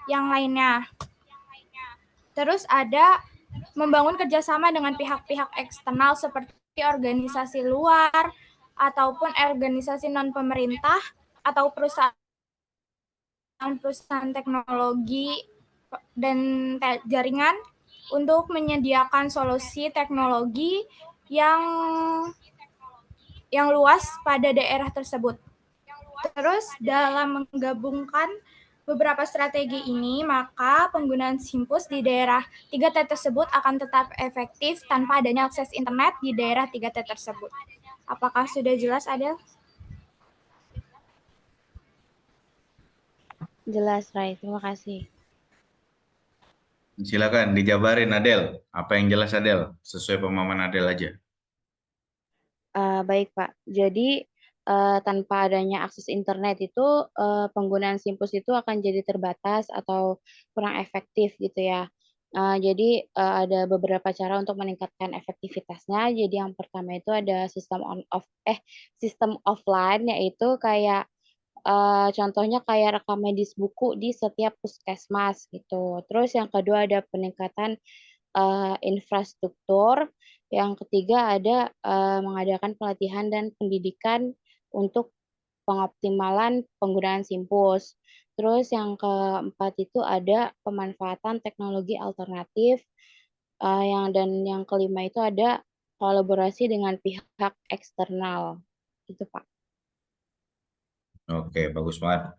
yang lainnya. Terus ada membangun kerjasama dengan pihak-pihak eksternal seperti organisasi luar ataupun organisasi non-pemerintah atau perusahaan teknologi dan jaringan untuk menyediakan solusi teknologi yang luas pada daerah tersebut. Terus dalam menggabungkan beberapa strategi ini, maka penggunaan SIMPUS di daerah 3T tersebut akan tetap efektif tanpa adanya akses internet di daerah 3T tersebut. Apakah sudah jelas, Adel? Jelas, Rai. Terima kasih. Silakan dijabarin Adel. Apa yang jelas Adel? Sesuai pemahaman Adel aja. Baik, Pak. Jadi tanpa adanya akses internet itu penggunaan SIMPUS itu akan jadi terbatas atau kurang efektif gitu ya. Jadi ada beberapa cara untuk meningkatkan efektivitasnya. Jadi yang pertama itu ada sistem offline, yaitu kayak contohnya kayak rekam medis buku di setiap puskesmas gitu. Terus yang kedua ada peningkatan infrastruktur. Yang ketiga ada mengadakan pelatihan dan pendidikan untuk pengoptimalan penggunaan SIMPUS. Terus yang keempat itu ada pemanfaatan teknologi alternatif. Dan yang kelima itu ada kolaborasi dengan pihak eksternal. Itu, Pak. Oke, bagus banget.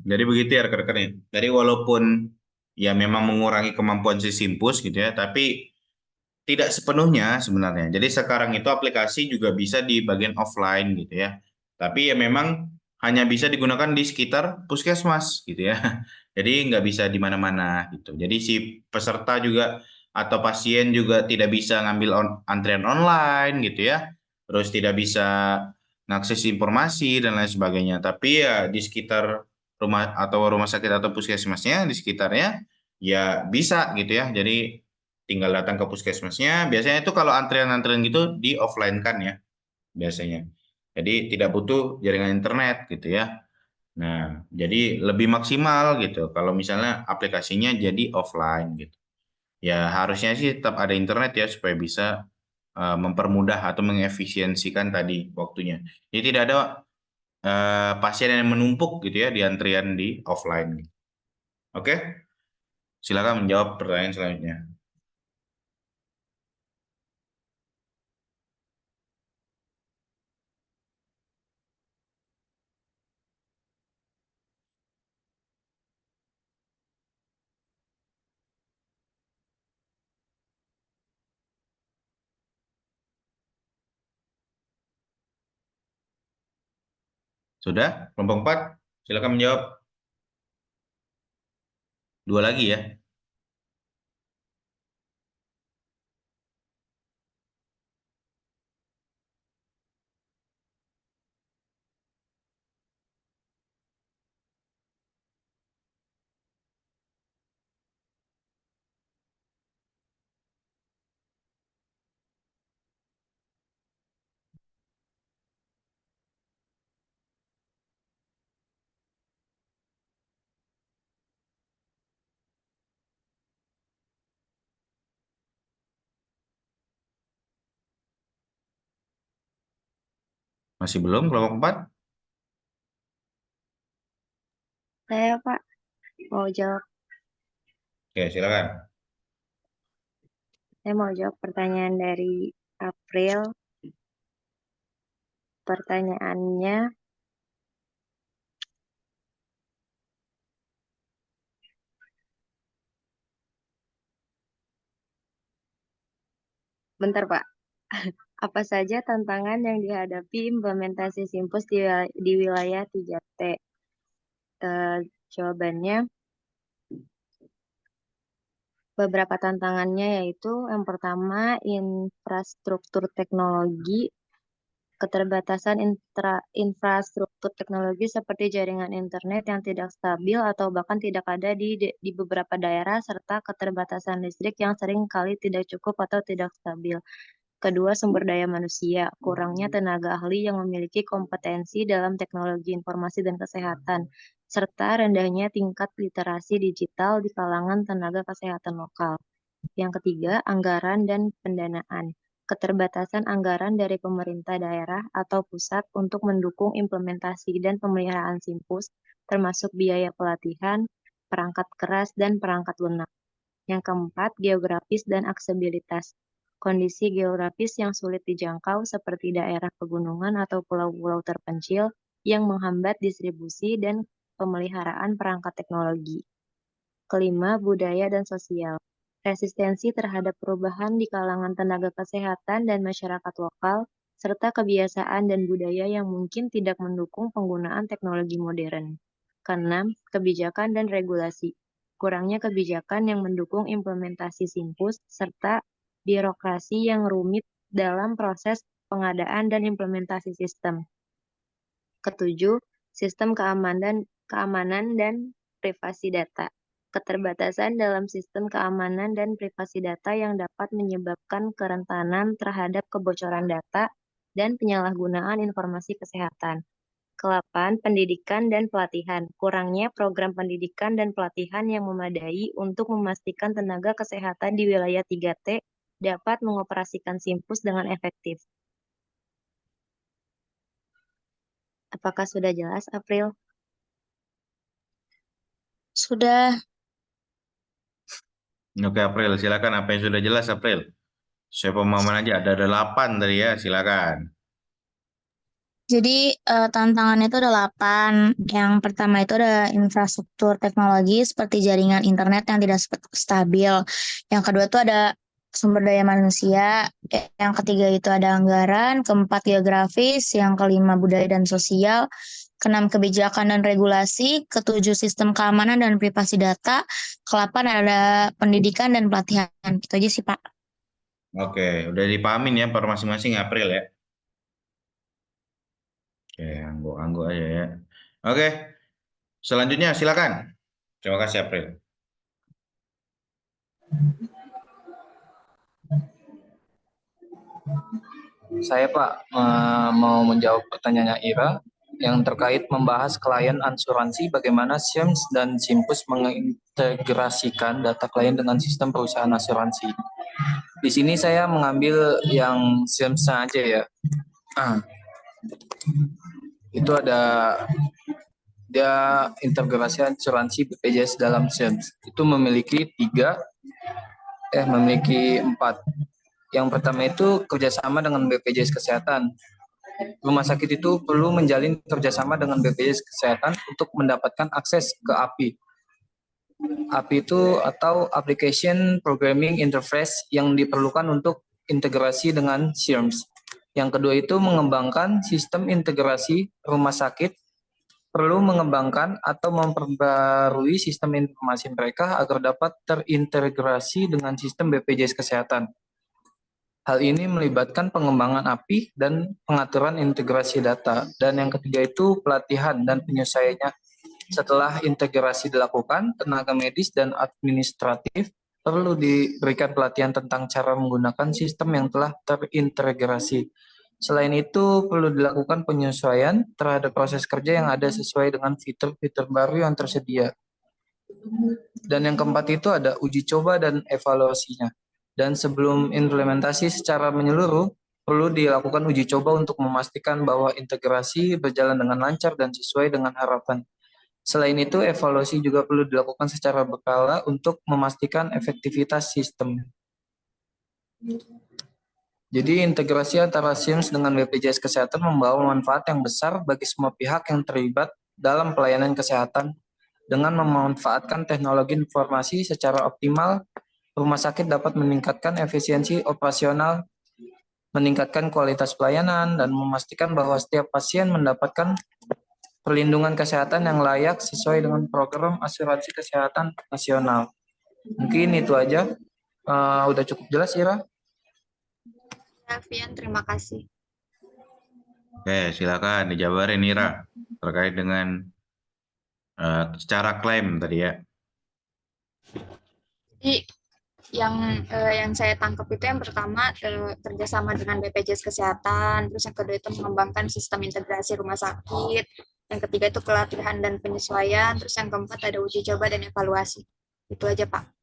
Jadi begitu ya rekan-rekan. Jadi walaupun ya memang mengurangi kemampuan si Simpus gitu ya, tapi tidak sepenuhnya sebenarnya. Jadi sekarang itu aplikasi juga bisa di bagian offline gitu ya. Tapi ya memang hanya bisa digunakan di sekitar puskesmas gitu ya. Jadi nggak bisa di mana-mana gitu. Jadi si peserta juga atau pasien juga tidak bisa ngambil antrian online gitu ya. Terus tidak bisa mengakses informasi dan lain sebagainya. Tapi ya di sekitar rumah sakit atau puskesmasnya di sekitarnya ya bisa gitu ya. Jadi tinggal datang ke puskesmasnya. Biasanya itu kalau antrian-antrian gitu di offline kan ya biasanya. Jadi tidak butuh jaringan internet gitu ya. Nah, jadi lebih maksimal gitu kalau misalnya aplikasinya jadi offline gitu. Ya harusnya sih tetap ada internet ya supaya bisa mempermudah atau mengefisiensikan tadi waktunya. Jadi tidak ada pasien yang menumpuk gitu ya di antrian di offline gitu. Oke, silakan menjawab pertanyaan selanjutnya. Sudah? Kelompok 4, silakan menjawab. Dua lagi ya. Masih belum kelompok 4? Saya Pak mau jawab. Oke, silakan. Saya mau jawab pertanyaan dari April. Pertanyaannya, bentar Pak. Apa saja tantangan yang dihadapi implementasi Simpus di wilayah 3T? Jawabannya, beberapa tantangannya yaitu yang pertama infrastruktur teknologi, keterbatasan infrastruktur teknologi seperti jaringan internet yang tidak stabil atau bahkan tidak ada di beberapa daerah, serta keterbatasan listrik yang sering kali tidak cukup atau tidak stabil. Kedua, sumber daya manusia, kurangnya tenaga ahli yang memiliki kompetensi dalam teknologi informasi dan kesehatan, serta rendahnya tingkat literasi digital di kalangan tenaga kesehatan lokal. Yang ketiga, anggaran dan pendanaan. Keterbatasan anggaran dari pemerintah daerah atau pusat untuk mendukung implementasi dan pemeliharaan Simpus, termasuk biaya pelatihan, perangkat keras, dan perangkat lunak. Yang keempat, geografis dan aksesibilitas. Kondisi geografis yang sulit dijangkau seperti daerah pegunungan atau pulau-pulau terpencil yang menghambat distribusi dan pemeliharaan perangkat teknologi. Kelima, budaya dan sosial. Resistensi terhadap perubahan di kalangan tenaga kesehatan dan masyarakat lokal, serta kebiasaan dan budaya yang mungkin tidak mendukung penggunaan teknologi modern. Keenam, kebijakan dan regulasi. Kurangnya kebijakan yang mendukung implementasi Simpus, serta birokrasi yang rumit dalam proses pengadaan dan implementasi sistem. Ketujuh, sistem keamanan dan privasi data. Keterbatasan dalam sistem keamanan dan privasi data yang dapat menyebabkan kerentanan terhadap kebocoran data dan penyalahgunaan informasi kesehatan. Kelapan, pendidikan dan pelatihan. Kurangnya program pendidikan dan pelatihan yang memadai untuk memastikan tenaga kesehatan di wilayah 3T dapat mengoperasikan Simpus dengan efektif. Apakah sudah jelas, April? Sudah. Oke, April, silakan. Apa yang sudah jelas, April? Saya pemahaman aja, ada 8 tadi ya, silakan. Jadi tantangannya itu ada 8. Yang pertama itu ada infrastruktur teknologi seperti jaringan internet yang tidak stabil. Yang kedua itu ada sumber daya manusia. Yang ketiga itu ada anggaran. Keempat geografis. Yang kelima budaya dan sosial. Keenam kebijakan dan regulasi. Ketujuh sistem keamanan dan privasi data. Kedelapan ada pendidikan dan pelatihan. Itu aja sih Pak. Oke, udah dipahamin ya per masing-masing April ya. Oke, anggo aja ya. Oke, selanjutnya silakan. Terima kasih April. Saya Pak mau menjawab pertanyaannya Ira yang terkait membahas klien asuransi bagaimana SIMS dan SIMPUS mengintegrasikan data klien dengan sistem perusahaan asuransi. Di sini saya mengambil yang SIMS aja ya. Itu ada dia integrasi asuransi BPJS dalam SIMS. Itu memiliki 4. Yang pertama itu kerjasama dengan BPJS Kesehatan. Rumah sakit itu perlu menjalin kerjasama dengan BPJS Kesehatan untuk mendapatkan akses ke API. API itu atau Application Programming Interface yang diperlukan untuk integrasi dengan SIMS. Yang kedua itu mengembangkan sistem integrasi rumah sakit perlu mengembangkan atau memperbarui sistem informasi mereka agar dapat terintegrasi dengan sistem BPJS Kesehatan. Hal ini melibatkan pengembangan API dan pengaturan integrasi data. Dan yang ketiga itu pelatihan dan penyesuaiannya. Setelah integrasi dilakukan, tenaga medis dan administratif perlu diberikan pelatihan tentang cara menggunakan sistem yang telah terintegrasi. Selain itu, perlu dilakukan penyesuaian terhadap proses kerja yang ada sesuai dengan fitur-fitur baru yang tersedia. Dan yang keempat itu ada uji coba dan evaluasinya. Dan sebelum implementasi secara menyeluruh, perlu dilakukan uji coba untuk memastikan bahwa integrasi berjalan dengan lancar dan sesuai dengan harapan. Selain itu, evaluasi juga perlu dilakukan secara berkala untuk memastikan efektivitas sistem. Jadi integrasi antara SIMS dengan BPJS Kesehatan membawa manfaat yang besar bagi semua pihak yang terlibat dalam pelayanan kesehatan. Dengan memanfaatkan teknologi informasi secara optimal, rumah sakit dapat meningkatkan efisiensi operasional, meningkatkan kualitas pelayanan, dan memastikan bahwa setiap pasien mendapatkan perlindungan kesehatan yang layak sesuai dengan program asuransi kesehatan nasional. Mungkin itu aja. Udah cukup jelas, Ira? Alfian, terima kasih. Oke, silakan dijabarin Ira terkait dengan secara klaim tadi ya. Jadi yang saya tangkap itu yang pertama kerjasama dengan BPJS Kesehatan, terus yang kedua itu mengembangkan sistem integrasi rumah sakit, yang ketiga itu pelatihan dan penyesuaian, terus yang keempat ada uji coba dan evaluasi. Itu aja Pak.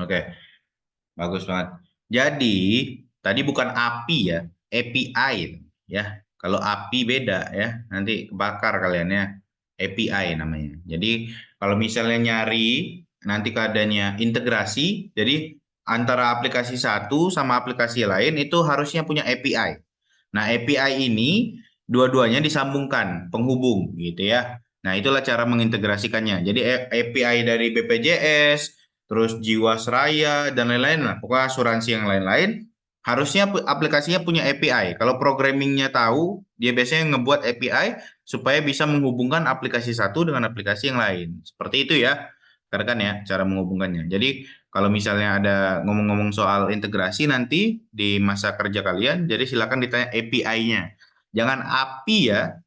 Oke, bagus banget. Jadi tadi bukan API ya, API ya. Kalau API beda ya, nanti kebakar kalian ya. API namanya. Jadi kalau misalnya nyari nanti keadaannya integrasi, jadi antara aplikasi satu sama aplikasi lain itu harusnya punya API. Nah, API ini dua-duanya disambungkan, penghubung gitu ya. Nah, itulah cara mengintegrasikannya. Jadi API dari BPJS, terus Jiwasraya dan lain-lain lah. Pokoknya asuransi yang lain-lain harusnya aplikasinya punya API. Kalau programmingnya tahu, dia biasanya ngebuat API supaya bisa menghubungkan aplikasi satu dengan aplikasi yang lain. Seperti itu ya, kan ya cara menghubungkannya. Jadi kalau misalnya ada ngomong-ngomong soal integrasi nanti di masa kerja kalian, jadi silakan ditanya API-nya. Jangan API ya,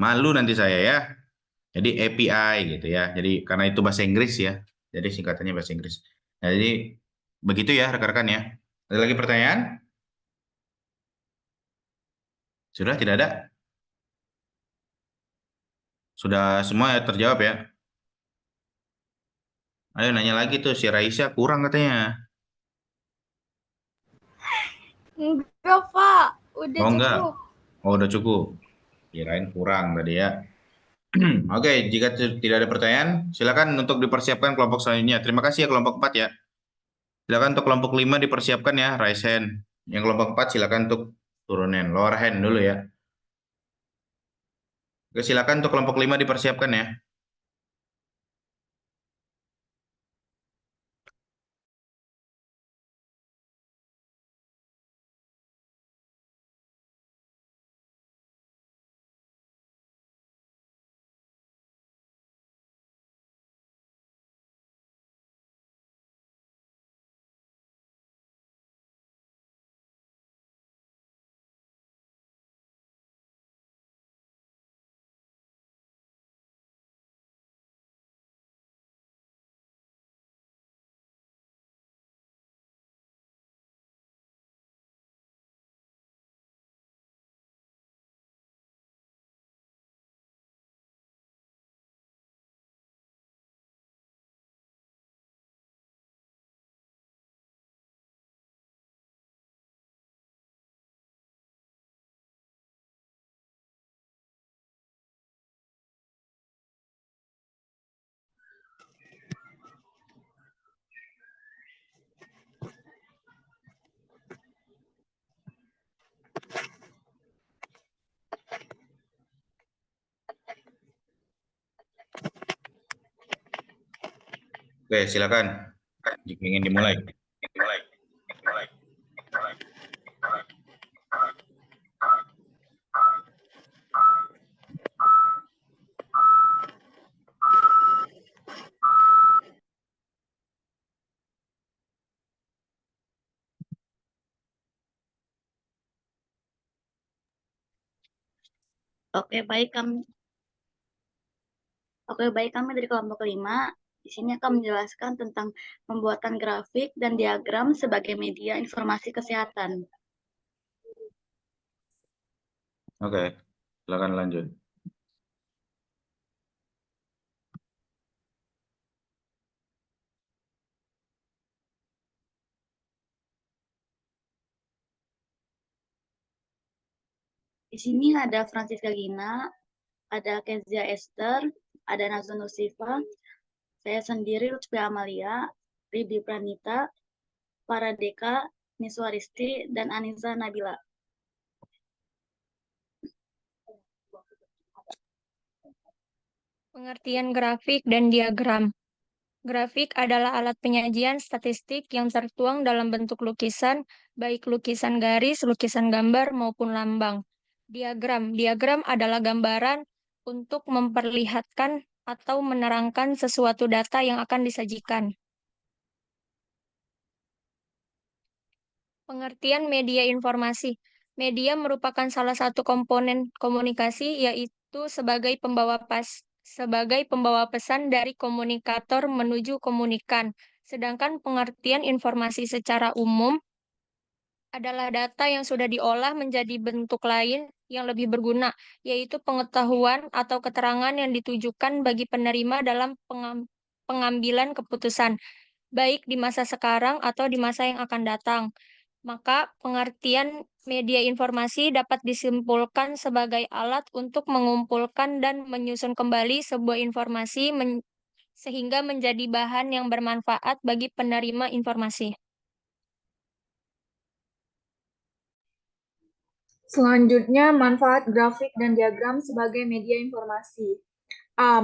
malu nanti saya ya. Jadi API gitu ya. Jadi karena itu bahasa Inggris ya. Jadi singkatannya bahasa Inggris. Nah, jadi begitu ya rekan-rekan ya. Ada lagi pertanyaan? Sudah tidak ada? Sudah semua ya terjawab ya? Ayo nanya lagi tuh, si Raisa kurang katanya. Enggak, Pak. Udah Oh enggak? cukup. Oh udah cukup. Kirain kurang tadi ya. Oke, jika tidak ada pertanyaan, silakan untuk dipersiapkan kelompok selanjutnya. Terima kasih ya kelompok 4 ya. Silakan untuk kelompok 5 dipersiapkan ya, raise hand. Yang kelompok 4 silakan untuk turunin lower hand dulu ya. Oke, silakan untuk kelompok 5 dipersiapkan ya. Oke, silakan. Jika ingin dimulai. Oke, baik kami dari kelompok 5. Di sini akan menjelaskan tentang pembuatan grafik dan diagram sebagai media informasi kesehatan. Oke, silakan lanjut. Di sini ada Francisca Gina, ada Kezia Esther, ada Nazwa Nusifa, saya sendiri Lutfi Amalia, Ridi Pranita, Paradeka, Niswaristi, dan Anissa Nabila. Pengertian grafik dan diagram. Grafik adalah alat penyajian statistik yang tertuang dalam bentuk lukisan, baik lukisan garis, lukisan gambar, maupun lambang. Diagram adalah gambaran untuk memperlihatkan atau menerangkan sesuatu data yang akan disajikan. Pengertian media informasi. Media merupakan salah satu komponen komunikasi, yaitu sebagai pembawa pesan dari komunikator menuju komunikan. Sedangkan pengertian informasi secara umum adalah data yang sudah diolah menjadi bentuk lain yang lebih berguna, yaitu pengetahuan atau keterangan yang ditujukan bagi penerima dalam pengambilan keputusan, baik di masa sekarang atau di masa yang akan datang. Maka pengertian media informasi dapat disimpulkan sebagai alat untuk mengumpulkan dan menyusun kembali sebuah informasi sehingga menjadi bahan yang bermanfaat bagi penerima informasi. Selanjutnya, manfaat grafik dan diagram sebagai media informasi. A.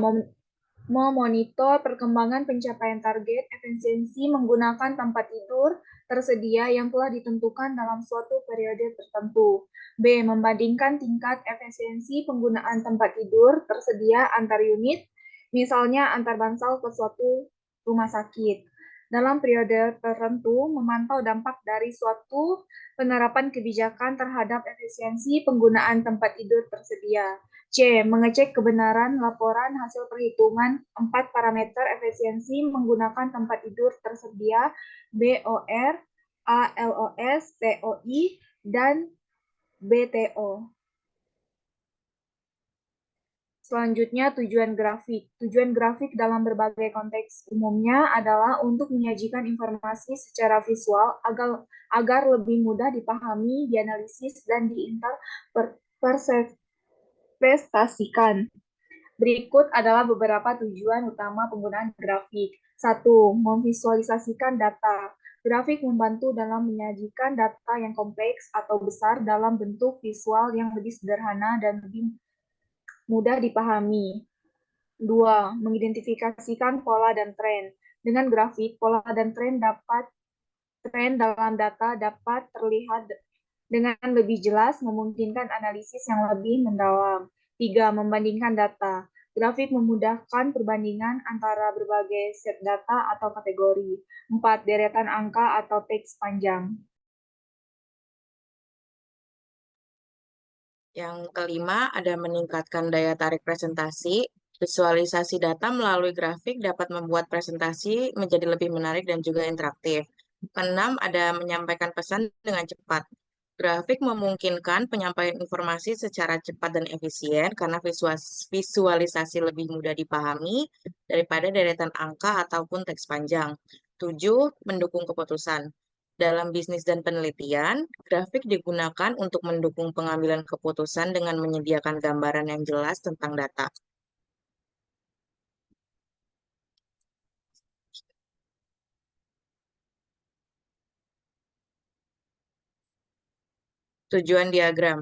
Memonitor perkembangan pencapaian target efisiensi menggunakan tempat tidur tersedia yang telah ditentukan dalam suatu periode tertentu. B. Membandingkan tingkat efisiensi penggunaan tempat tidur tersedia antar unit, misalnya antar bansal ke suatu rumah sakit. Dalam periode tertentu, memantau dampak dari suatu penerapan kebijakan terhadap efisiensi penggunaan tempat tidur tersedia. C. Mengecek kebenaran laporan hasil perhitungan 4 parameter efisiensi menggunakan tempat tidur tersedia BOR, ALOS, TOI, dan BTO. Selanjutnya, tujuan grafik. Tujuan grafik dalam berbagai konteks umumnya adalah untuk menyajikan informasi secara visual agar lebih mudah dipahami, dianalisis, dan diinterpretasikan. Berikut adalah beberapa tujuan utama penggunaan grafik. 1. Memvisualisasikan data. Grafik membantu dalam menyajikan data yang kompleks atau besar dalam bentuk visual yang lebih sederhana dan lebih mudah dipahami. 2. Mengidentifikasikan pola dan tren. Dengan grafik, pola dan tren dalam data dapat terlihat dengan lebih jelas, memungkinkan analisis yang lebih mendalam. 3. Membandingkan data. Grafik memudahkan perbandingan antara berbagai set data atau kategori. 4. Deretan angka atau teks panjang. Yang kelima, ada meningkatkan daya tarik presentasi. Visualisasi data melalui grafik dapat membuat presentasi menjadi lebih menarik dan juga interaktif. Keenam, ada menyampaikan pesan dengan cepat. Grafik memungkinkan penyampaian informasi secara cepat dan efisien karena visualisasi lebih mudah dipahami daripada deretan angka ataupun teks panjang. 7. Mendukung keputusan. Dalam bisnis dan penelitian, grafik digunakan untuk mendukung pengambilan keputusan dengan menyediakan gambaran yang jelas tentang data. Tujuan diagram.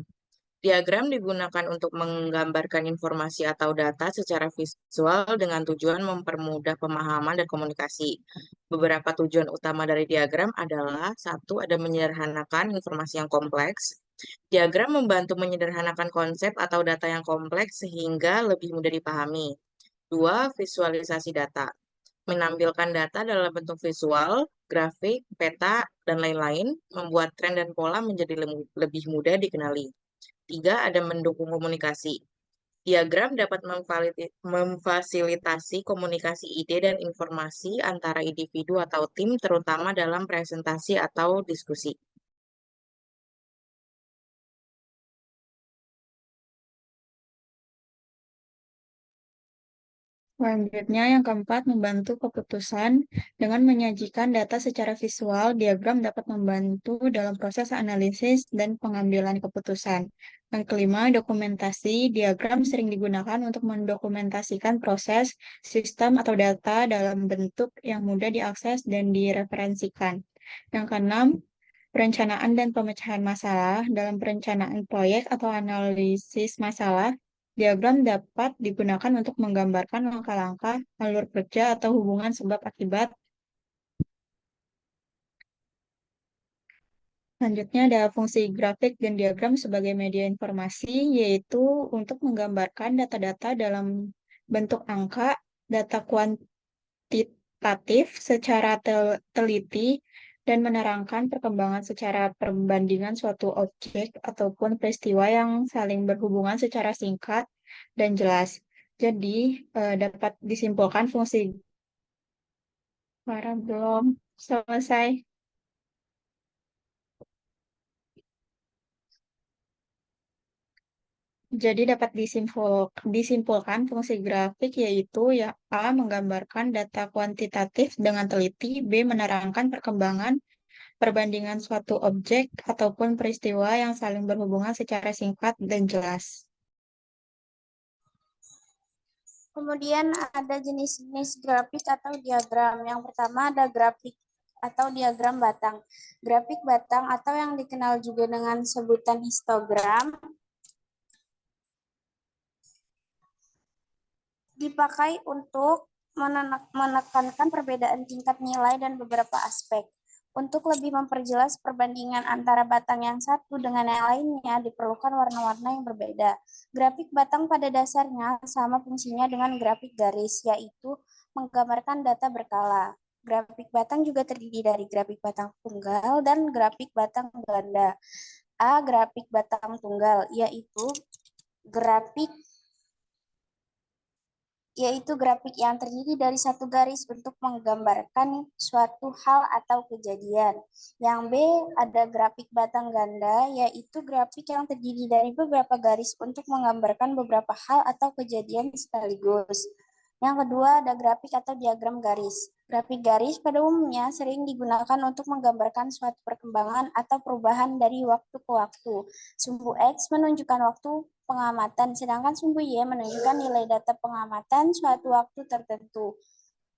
Diagram digunakan untuk menggambarkan informasi atau data secara visual dengan tujuan mempermudah pemahaman dan komunikasi. Beberapa tujuan utama dari diagram adalah: 1. Ada menyederhanakan informasi yang kompleks. Diagram membantu menyederhanakan konsep atau data yang kompleks sehingga lebih mudah dipahami. 2. Visualisasi data. Menampilkan data dalam bentuk visual, grafik, peta, dan lain-lain, membuat tren dan pola menjadi lebih mudah dikenali. 3. Ada mendukung komunikasi. Diagram dapat memfasilitasi komunikasi ide dan informasi antara individu atau tim, terutama dalam presentasi atau diskusi. Selanjutnya, yang keempat, membantu keputusan. Dengan menyajikan data secara visual, diagram dapat membantu dalam proses analisis dan pengambilan keputusan. Yang kelima, dokumentasi. Diagram sering digunakan untuk mendokumentasikan proses, sistem, atau data dalam bentuk yang mudah diakses dan direferensikan. Yang keenam, perencanaan dan pemecahan masalah. Dalam perencanaan proyek atau analisis masalah, diagram dapat digunakan untuk menggambarkan langkah-langkah, alur kerja, atau hubungan sebab akibat. Selanjutnya ada fungsi grafik dan diagram sebagai media informasi, yaitu untuk menggambarkan data-data dalam bentuk angka, data kuantitatif secara teliti, dan menerangkan perkembangan secara perbandingan suatu objek ataupun peristiwa yang saling berhubungan secara singkat dan jelas. Jadi, dapat disimpulkan fungsi. Para belum selesai. Jadi dapat disimpulkan fungsi grafik yaitu ya A. Menggambarkan data kuantitatif dengan teliti, B. Menerangkan perkembangan perbandingan suatu objek ataupun peristiwa yang saling berhubungan secara singkat dan jelas. Kemudian ada jenis-jenis grafik atau diagram. Yang pertama ada grafik atau diagram batang. Grafik batang atau yang dikenal juga dengan sebutan histogram dipakai untuk menekankan perbedaan tingkat nilai dan beberapa aspek. Untuk lebih memperjelas perbandingan antara batang yang satu dengan yang lainnya, diperlukan warna-warna yang berbeda. Grafik batang pada dasarnya sama fungsinya dengan grafik garis, yaitu menggambarkan data berkala. Grafik batang juga terdiri dari grafik batang tunggal dan grafik batang ganda. A. Grafik batang tunggal, yaitu grafik yang terdiri dari satu garis untuk menggambarkan suatu hal atau kejadian. Yang B, ada grafik batang ganda, yaitu grafik yang terdiri dari beberapa garis untuk menggambarkan beberapa hal atau kejadian sekaligus. Yang kedua, ada grafik atau diagram garis. Grafik garis pada umumnya sering digunakan untuk menggambarkan suatu perkembangan atau perubahan dari waktu ke waktu. Sumbu X menunjukkan waktu pengamatan, sedangkan sumbu Y menunjukkan nilai data pengamatan suatu waktu tertentu.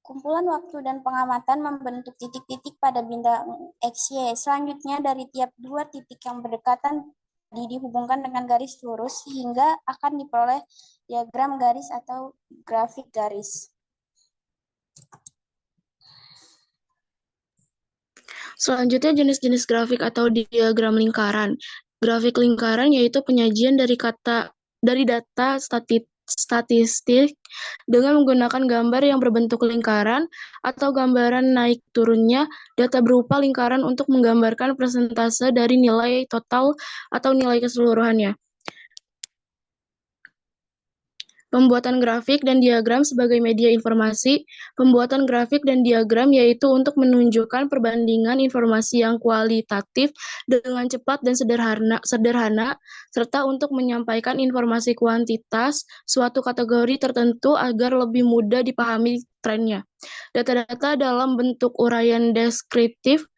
Kumpulan waktu dan pengamatan membentuk titik-titik pada bintang XY. Selanjutnya, dari tiap dua titik yang berdekatan dihubungkan dengan garis lurus sehingga akan diperoleh diagram garis atau grafik garis. Selanjutnya jenis-jenis grafik atau diagram lingkaran. Grafik lingkaran yaitu penyajian dari data statistik dengan menggunakan gambar yang berbentuk lingkaran atau gambaran naik turunnya data berupa lingkaran untuk menggambarkan persentase dari nilai total atau nilai keseluruhannya. Pembuatan grafik dan diagram sebagai media informasi. Pembuatan grafik dan diagram yaitu untuk menunjukkan perbandingan informasi yang kualitatif dengan cepat dan sederhana, serta untuk menyampaikan informasi kuantitas suatu kategori tertentu agar lebih mudah dipahami trennya. Data-data dalam bentuk uraian deskriptif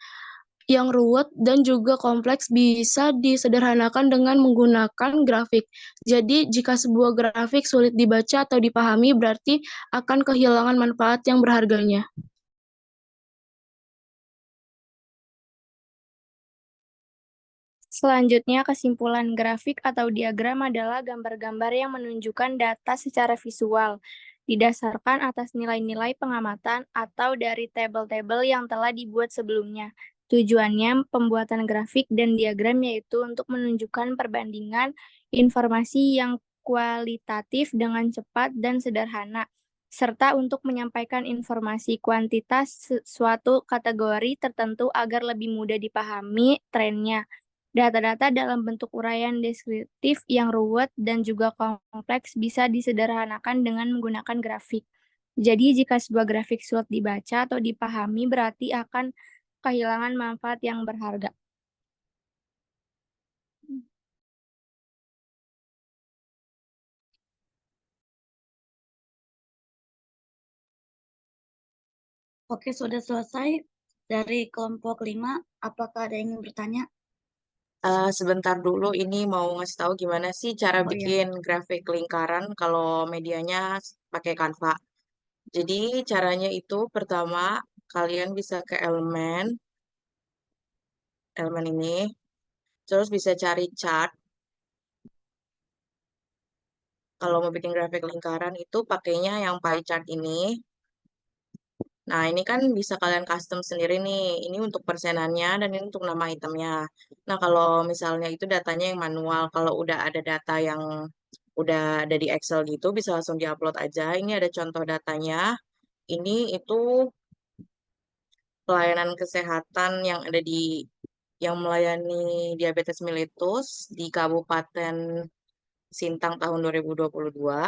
yang ruwet dan juga kompleks bisa disederhanakan dengan menggunakan grafik. Jadi, jika sebuah grafik sulit dibaca atau dipahami, berarti akan kehilangan manfaat yang berharganya. Selanjutnya, kesimpulan grafik atau diagram adalah gambar-gambar yang menunjukkan data secara visual, didasarkan atas nilai-nilai pengamatan atau dari tabel-tabel yang telah dibuat sebelumnya. Tujuannya pembuatan grafik dan diagram yaitu untuk menunjukkan perbandingan informasi yang kualitatif dengan cepat dan sederhana, serta untuk menyampaikan informasi kuantitas suatu kategori tertentu agar lebih mudah dipahami trennya. Data-data dalam bentuk uraian deskriptif yang ruwet dan juga kompleks bisa disederhanakan dengan menggunakan grafik. Jadi, jika sebuah grafik sulit dibaca atau dipahami, berarti akan kehilangan manfaat yang berharga. Oke, sudah selesai dari kelompok 5. Apakah ada yang ingin bertanya? Sebentar dulu, ini mau ngasih tahu gimana sih cara bikin grafik lingkaran kalau medianya pakai Canva. Jadi caranya itu pertama kalian bisa ke elemen ini, terus bisa cari chart. Kalau mau bikin grafik lingkaran itu pakainya yang pie chart ini. Nah, ini kan bisa kalian custom sendiri nih. Ini untuk persenannya dan ini untuk nama itemnya. Nah, kalau misalnya itu datanya yang manual, kalau udah ada data yang udah ada di Excel gitu, bisa langsung diupload aja. Ini ada contoh datanya. Ini itu pelayanan kesehatan yang ada yang melayani diabetes mellitus di Kabupaten Sintang tahun 2022.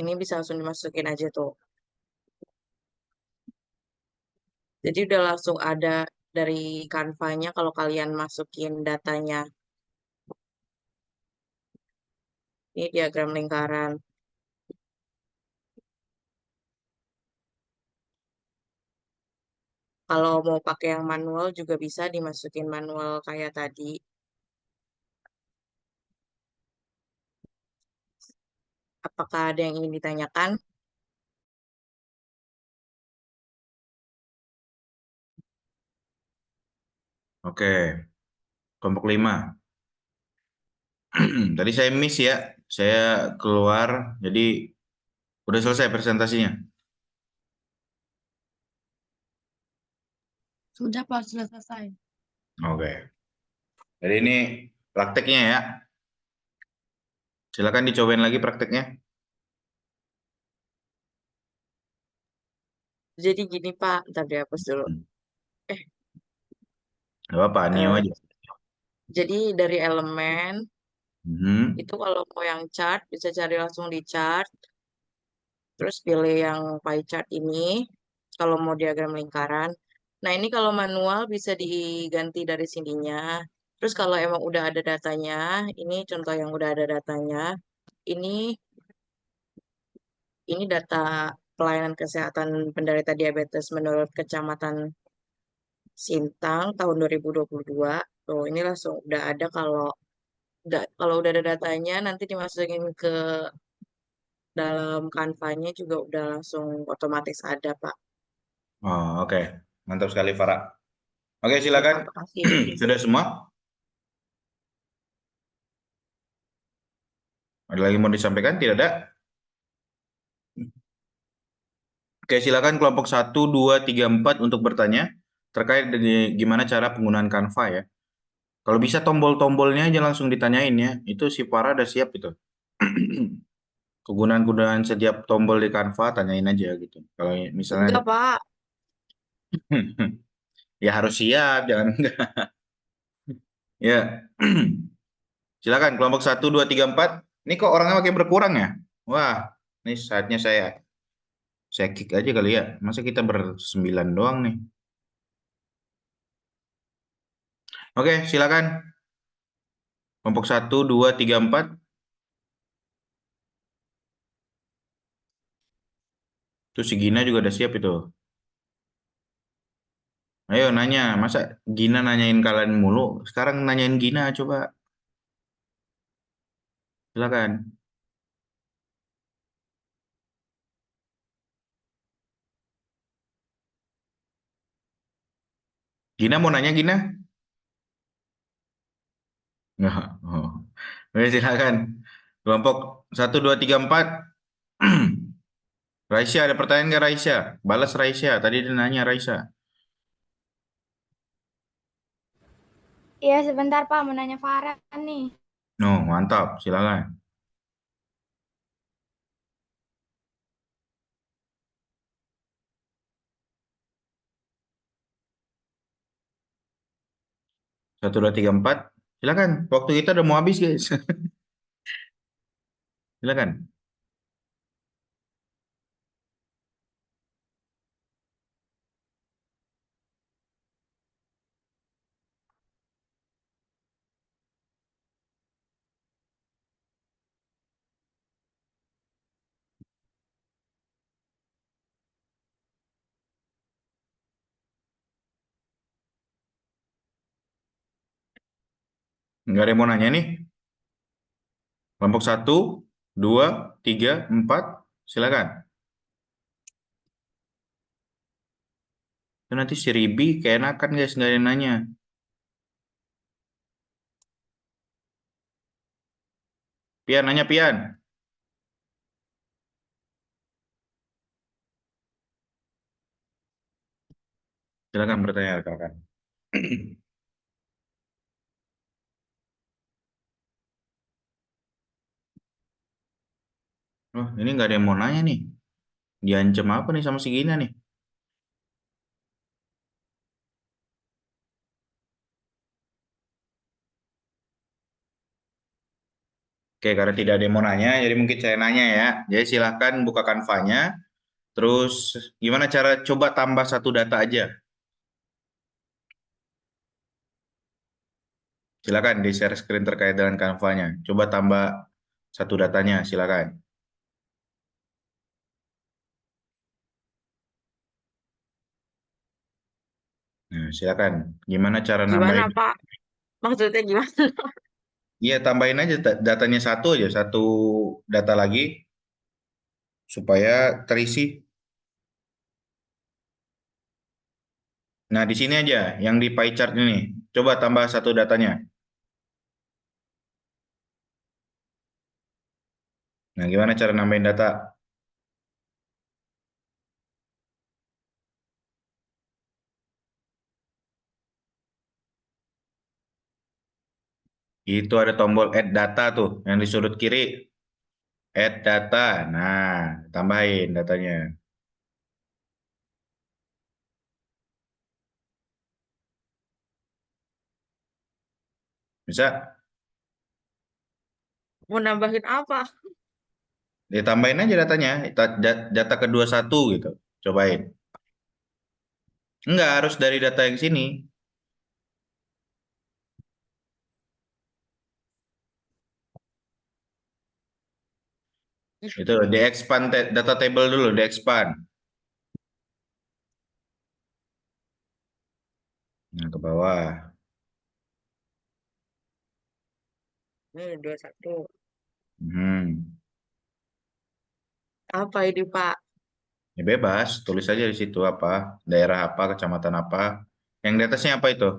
Ini bisa langsung dimasukin aja tuh. Jadi udah langsung ada dari Canva-nya kalau kalian masukin datanya. Ini diagram lingkaran. Kalau mau pakai yang manual juga bisa dimasukin manual kayak tadi. Apakah ada yang ingin ditanyakan? Oke, kelompok 5. Tadi saya miss ya, saya keluar, jadi udah selesai presentasinya. Sudah, Pak, sudah selesai. Oke, jadi ini prakteknya ya. Silakan dicobain lagi prakteknya. Jadi gini Pak, ntar dihapus dulu. Gak apa-apa, Nio aja. Jadi dari elemen, itu kalau mau yang chart, bisa cari langsung di chart. Terus pilih yang pie chart ini, kalau mau diagram lingkaran. Nah ini kalau manual bisa diganti dari sininya. Terus kalau emang udah ada datanya, ini contoh yang udah ada datanya. Ini data pelayanan kesehatan penderita diabetes menurut Kecamatan Sintang tahun 2022. Tuh, ini langsung udah ada kalau udah ada datanya nanti dimasukin ke dalam Canva-nya juga udah langsung otomatis ada, Pak. Oh, oke. Mantap sekali, Farah. Oke, silakan. Sudah semua? Ada lagi mau disampaikan? Tidak ada? Oke, silakan kelompok 1, 2, 3, 4 untuk bertanya terkait dengan gimana cara penggunaan Canva ya. Kalau bisa tombol-tombolnya aja langsung ditanyain ya. Itu si Farah udah siap itu. Kegunaan-kegunaan setiap tombol di Canva tanyain aja gitu. Kalau misalnya Enggak, Pak. ya harus siap, jangan enggak. Ya. Silakan kelompok 1, 2, 3, 4. Ini kok orangnya makin berkurang ya? Wah, ini saatnya saya kick aja kali ya. Masa kita bersembilan doang nih. Oke, silakan. Kelompok 1, 2, 3, 4. Terus si Gina juga udah siap itu. Ayo nanya, masa Gina nanyain kalian mulu? Sekarang nanyain Gina coba. Silakan. Gina mau nanya Gina? Nggak. Oh. Oke, silakan. Kelompok 1, 2, 3, 4. Raisya, ada pertanyaan nggak Raisya? Balas Raisya. Tadi dia nanya Raisya. Iya, sebentar Pak, mau nanya Farah nih. No, mantap. Silakan. Satu, dua, tiga, empat. Silakan. Waktu kita udah mau habis, guys. Silakan. Nggak ada yang mau nanya nih? Kelompok 1, 2, 3, 4. Silakan. Itu nanti si Ribi keenakan guys, nggak ada yang nanya. Pian, nanya Pian. Silakan bertanya rekan-rekan. Oh, ini nggak ada yang mau nanya nih. Diancam apa nih sama si Gina nih? Oke, karena tidak ada yang mau nanya, jadi mungkin saya nanya ya. Jadi silahkan buka Canva-nya. Terus gimana cara coba tambah satu data aja? Silakan di share screen terkait dengan Canva-nya. Coba tambah satu datanya, silakan. Nah, silakan. Gimana cara Gimana, nambahin? Pak? Maksudnya gimana? Iya, tambahin aja datanya satu aja, satu data lagi supaya terisi. Nah, di sini aja yang di pie chart ini. Coba tambah satu datanya. Nah, gimana cara nambahin data? Itu ada tombol add data tuh yang di sudut kiri. Add data. Nah, tambahin datanya. Bisa? Mau nambahin apa? Ditambahin aja datanya. Data kedua satu gitu. Cobain. Enggak, harus dari data yang sini. Itu di expand data table dulu, di expand. Nah, ke bawah. Ini 21. Hmm. Apa ini, Pak? Ya bebas, tulis aja di situ apa, daerah apa, kecamatan apa. Yang di atasnya apa itu?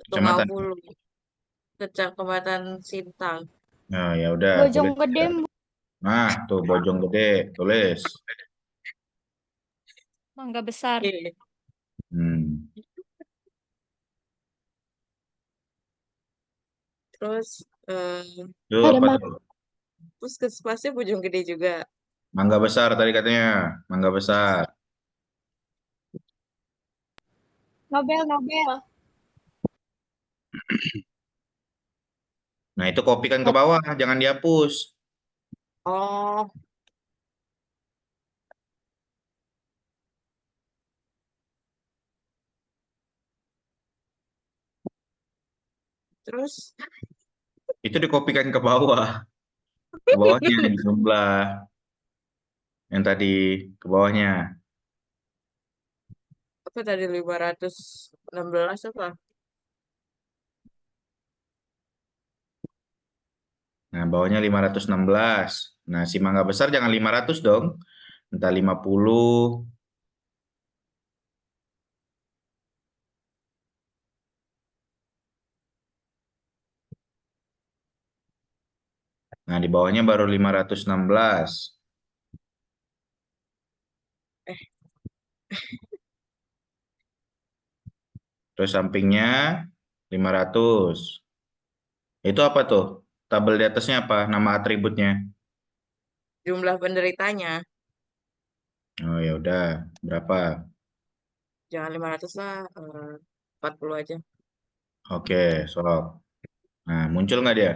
Kecamatan. 50. Kecamatan Sintang. Nah, ya udah tulis. Bojonggede, Bu. Nah, tuh Bojonggede, tulis. Mangga Besar. Oke. Hmm. Terus Itu Ada apa Mang- tuh? puskesmasnya Bojonggede juga. Mangga Besar tadi katanya. Mangga Besar. Nobel. Nah, itu kopikan ke bawah, jangan dihapus. Oh, terus Itu dikopikan ke bawah. Ke bawahnya di jumlah. Yang tadi ke bawahnya. apa tadi 516 apa? Nah, bawahnya 516. Nah, si Mangga Besar jangan 500 dong. Entah 50. Nah, di bawahnya baru 516. Terus sampingnya 500. Itu apa tuh? Tabel di atasnya apa? Nama atributnya. Jumlah penderitanya. Oh, ya udah. Berapa? Jangan 500 lah, 40 aja. Oke, sok. Nah, muncul nggak dia?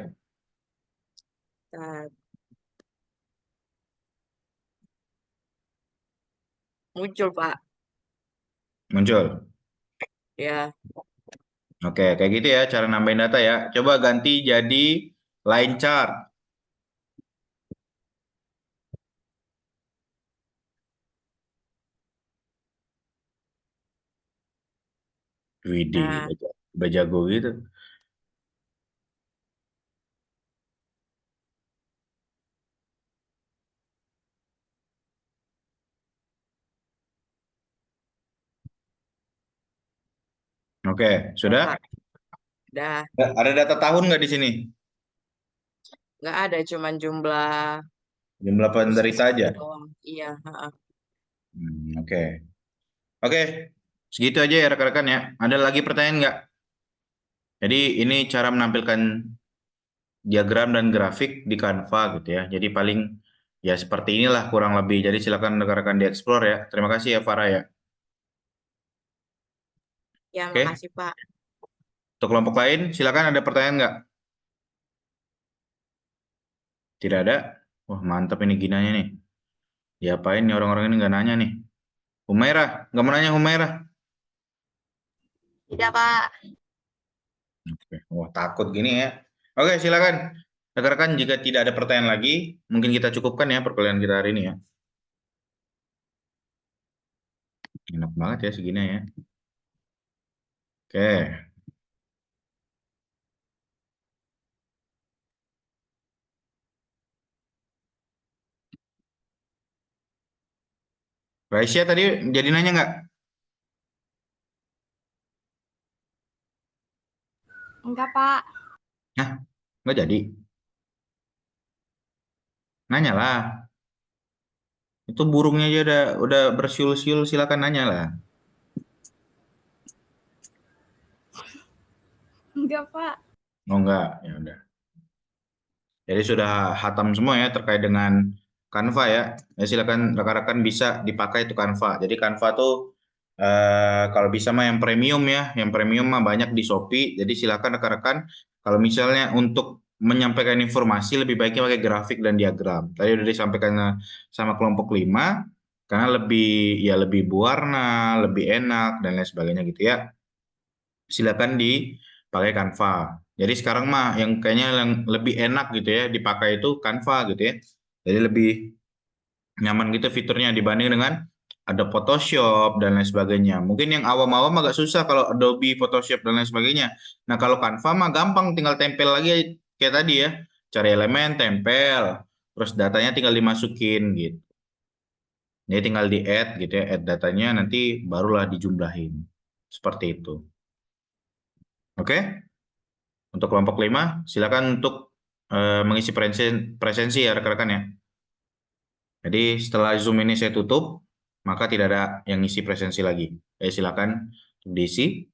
Nah, muncul, Pak. Muncul. Ya, Oke, kayak gitu ya cara nambahin data ya. Coba ganti jadi line chart. Widih, nah, udah jago gitu. Oke, sudah? Pak. Dah, Ada data tahun nggak di sini? nggak ada, cuman jumlah Jumlah penderita aja. doang. Iya, heeh. Oke. Oke, segitu aja ya rekan-rekan ya. Ada lagi pertanyaan nggak? Jadi ini cara menampilkan diagram dan grafik di Canva gitu ya. Jadi paling ya seperti inilah kurang lebih. Jadi silakan rekan-rekan dieksplor ya. Terima kasih ya Farah ya. Ya, Oke, makasih, Pak. untuk kelompok lain silakan ada pertanyaan nggak? Tidak ada? Wah mantap ini Ginanya nih. Diapain nih orang-orang ini nggak nanya nih? Humaira, nggak mau nanya Humaira? Tidak, Pak. Oke. Wah takut gini ya. Oke silakan. Rekan-rekan jika tidak ada pertanyaan lagi, mungkin kita cukupkan ya perkuliahan kita hari ini ya. Enak banget ya segini ya. Oke. Raisya tadi jadi nanya nggak? Enggak, Pak. Nah, nggak jadi. Nanya lah. Itu burungnya aja udah bersiul-siul, silakan nanya lah. Enggak, Pak. Oh enggak, ya udah. Jadi sudah hatam semua ya terkait dengan Canva ya. Ya silakan rekan-rekan bisa dipakai itu Canva. Jadi Canva tuh kalau bisa mah yang premium ya, yang premium mah banyak di Shopee. Jadi silakan rekan-rekan kalau misalnya untuk menyampaikan informasi lebih baiknya pakai grafik dan diagram. Tadi udah disampaikan sama kelompok 5 karena lebih berwarna, lebih enak dan lain sebagainya gitu ya. Silakan dipakai Canva. Jadi sekarang mah yang kayaknya yang lebih enak gitu ya dipakai itu Canva gitu ya. Jadi lebih nyaman gitu fiturnya dibanding dengan ada Photoshop dan lain sebagainya. Mungkin yang awam-awam agak susah kalau Adobe Photoshop dan lain sebagainya. Nah kalau Canva mah gampang tinggal tempel lagi kayak tadi ya. Cari elemen, tempel. Terus datanya tinggal dimasukin gitu. Jadi tinggal di-add gitu ya. Add datanya nanti barulah dijumlahin. Seperti itu. Oke? Untuk kelompok 5, silakan untuk mengisi presensi ya rekan-rekan ya. Jadi setelah Zoom ini saya tutup, maka tidak ada yang ngisi presensi lagi. Silakan diisi.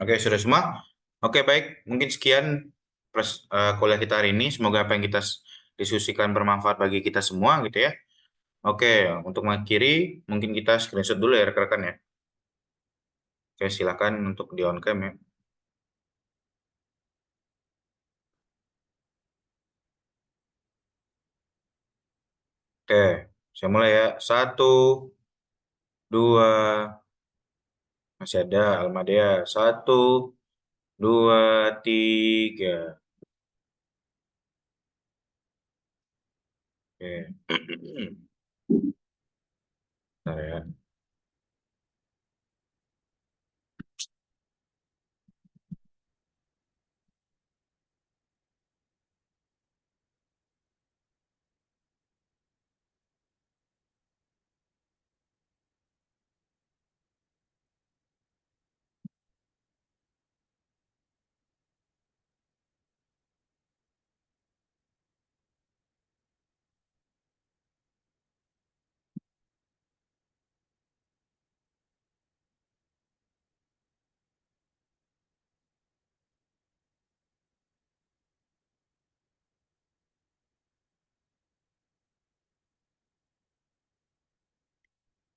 Oke, sudah semua? Oke, baik. Mungkin sekian kuliah kita hari ini. Semoga apa yang kita diskusikan bermanfaat bagi kita semua gitu ya. Oke, untuk mengakhiri, mungkin kita screenshot dulu ya rekan-rekan ya. Oke, silakan untuk di on cam ya. Oke, saya mulai ya. 1, 2, masih ada Almadea. 1, 2, 3. Oke. Bentar ya.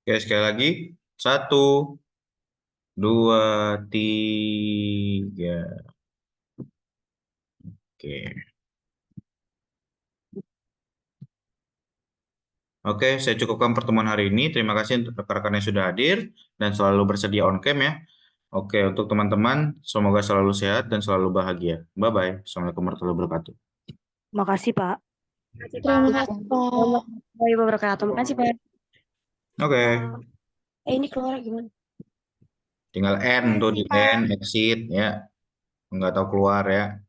Oke, sekali lagi. 1, 2, 3. Oke. Oke, saya cukupkan pertemuan hari ini. Terima kasih untuk rekan-rekan yang sudah hadir dan selalu bersedia on cam ya. Oke, untuk teman-teman, semoga selalu sehat dan selalu bahagia. Bye-bye. Assalamualaikum warahmatullahi wabarakatuh. Makasih, Pak. Terima kasih, Pak. Warahmatullahi wabarakatuh. Makasih, Pak. Oke, Ini keluar gimana? tinggal end tuh di end, exit ya. Nggak tahu keluar ya.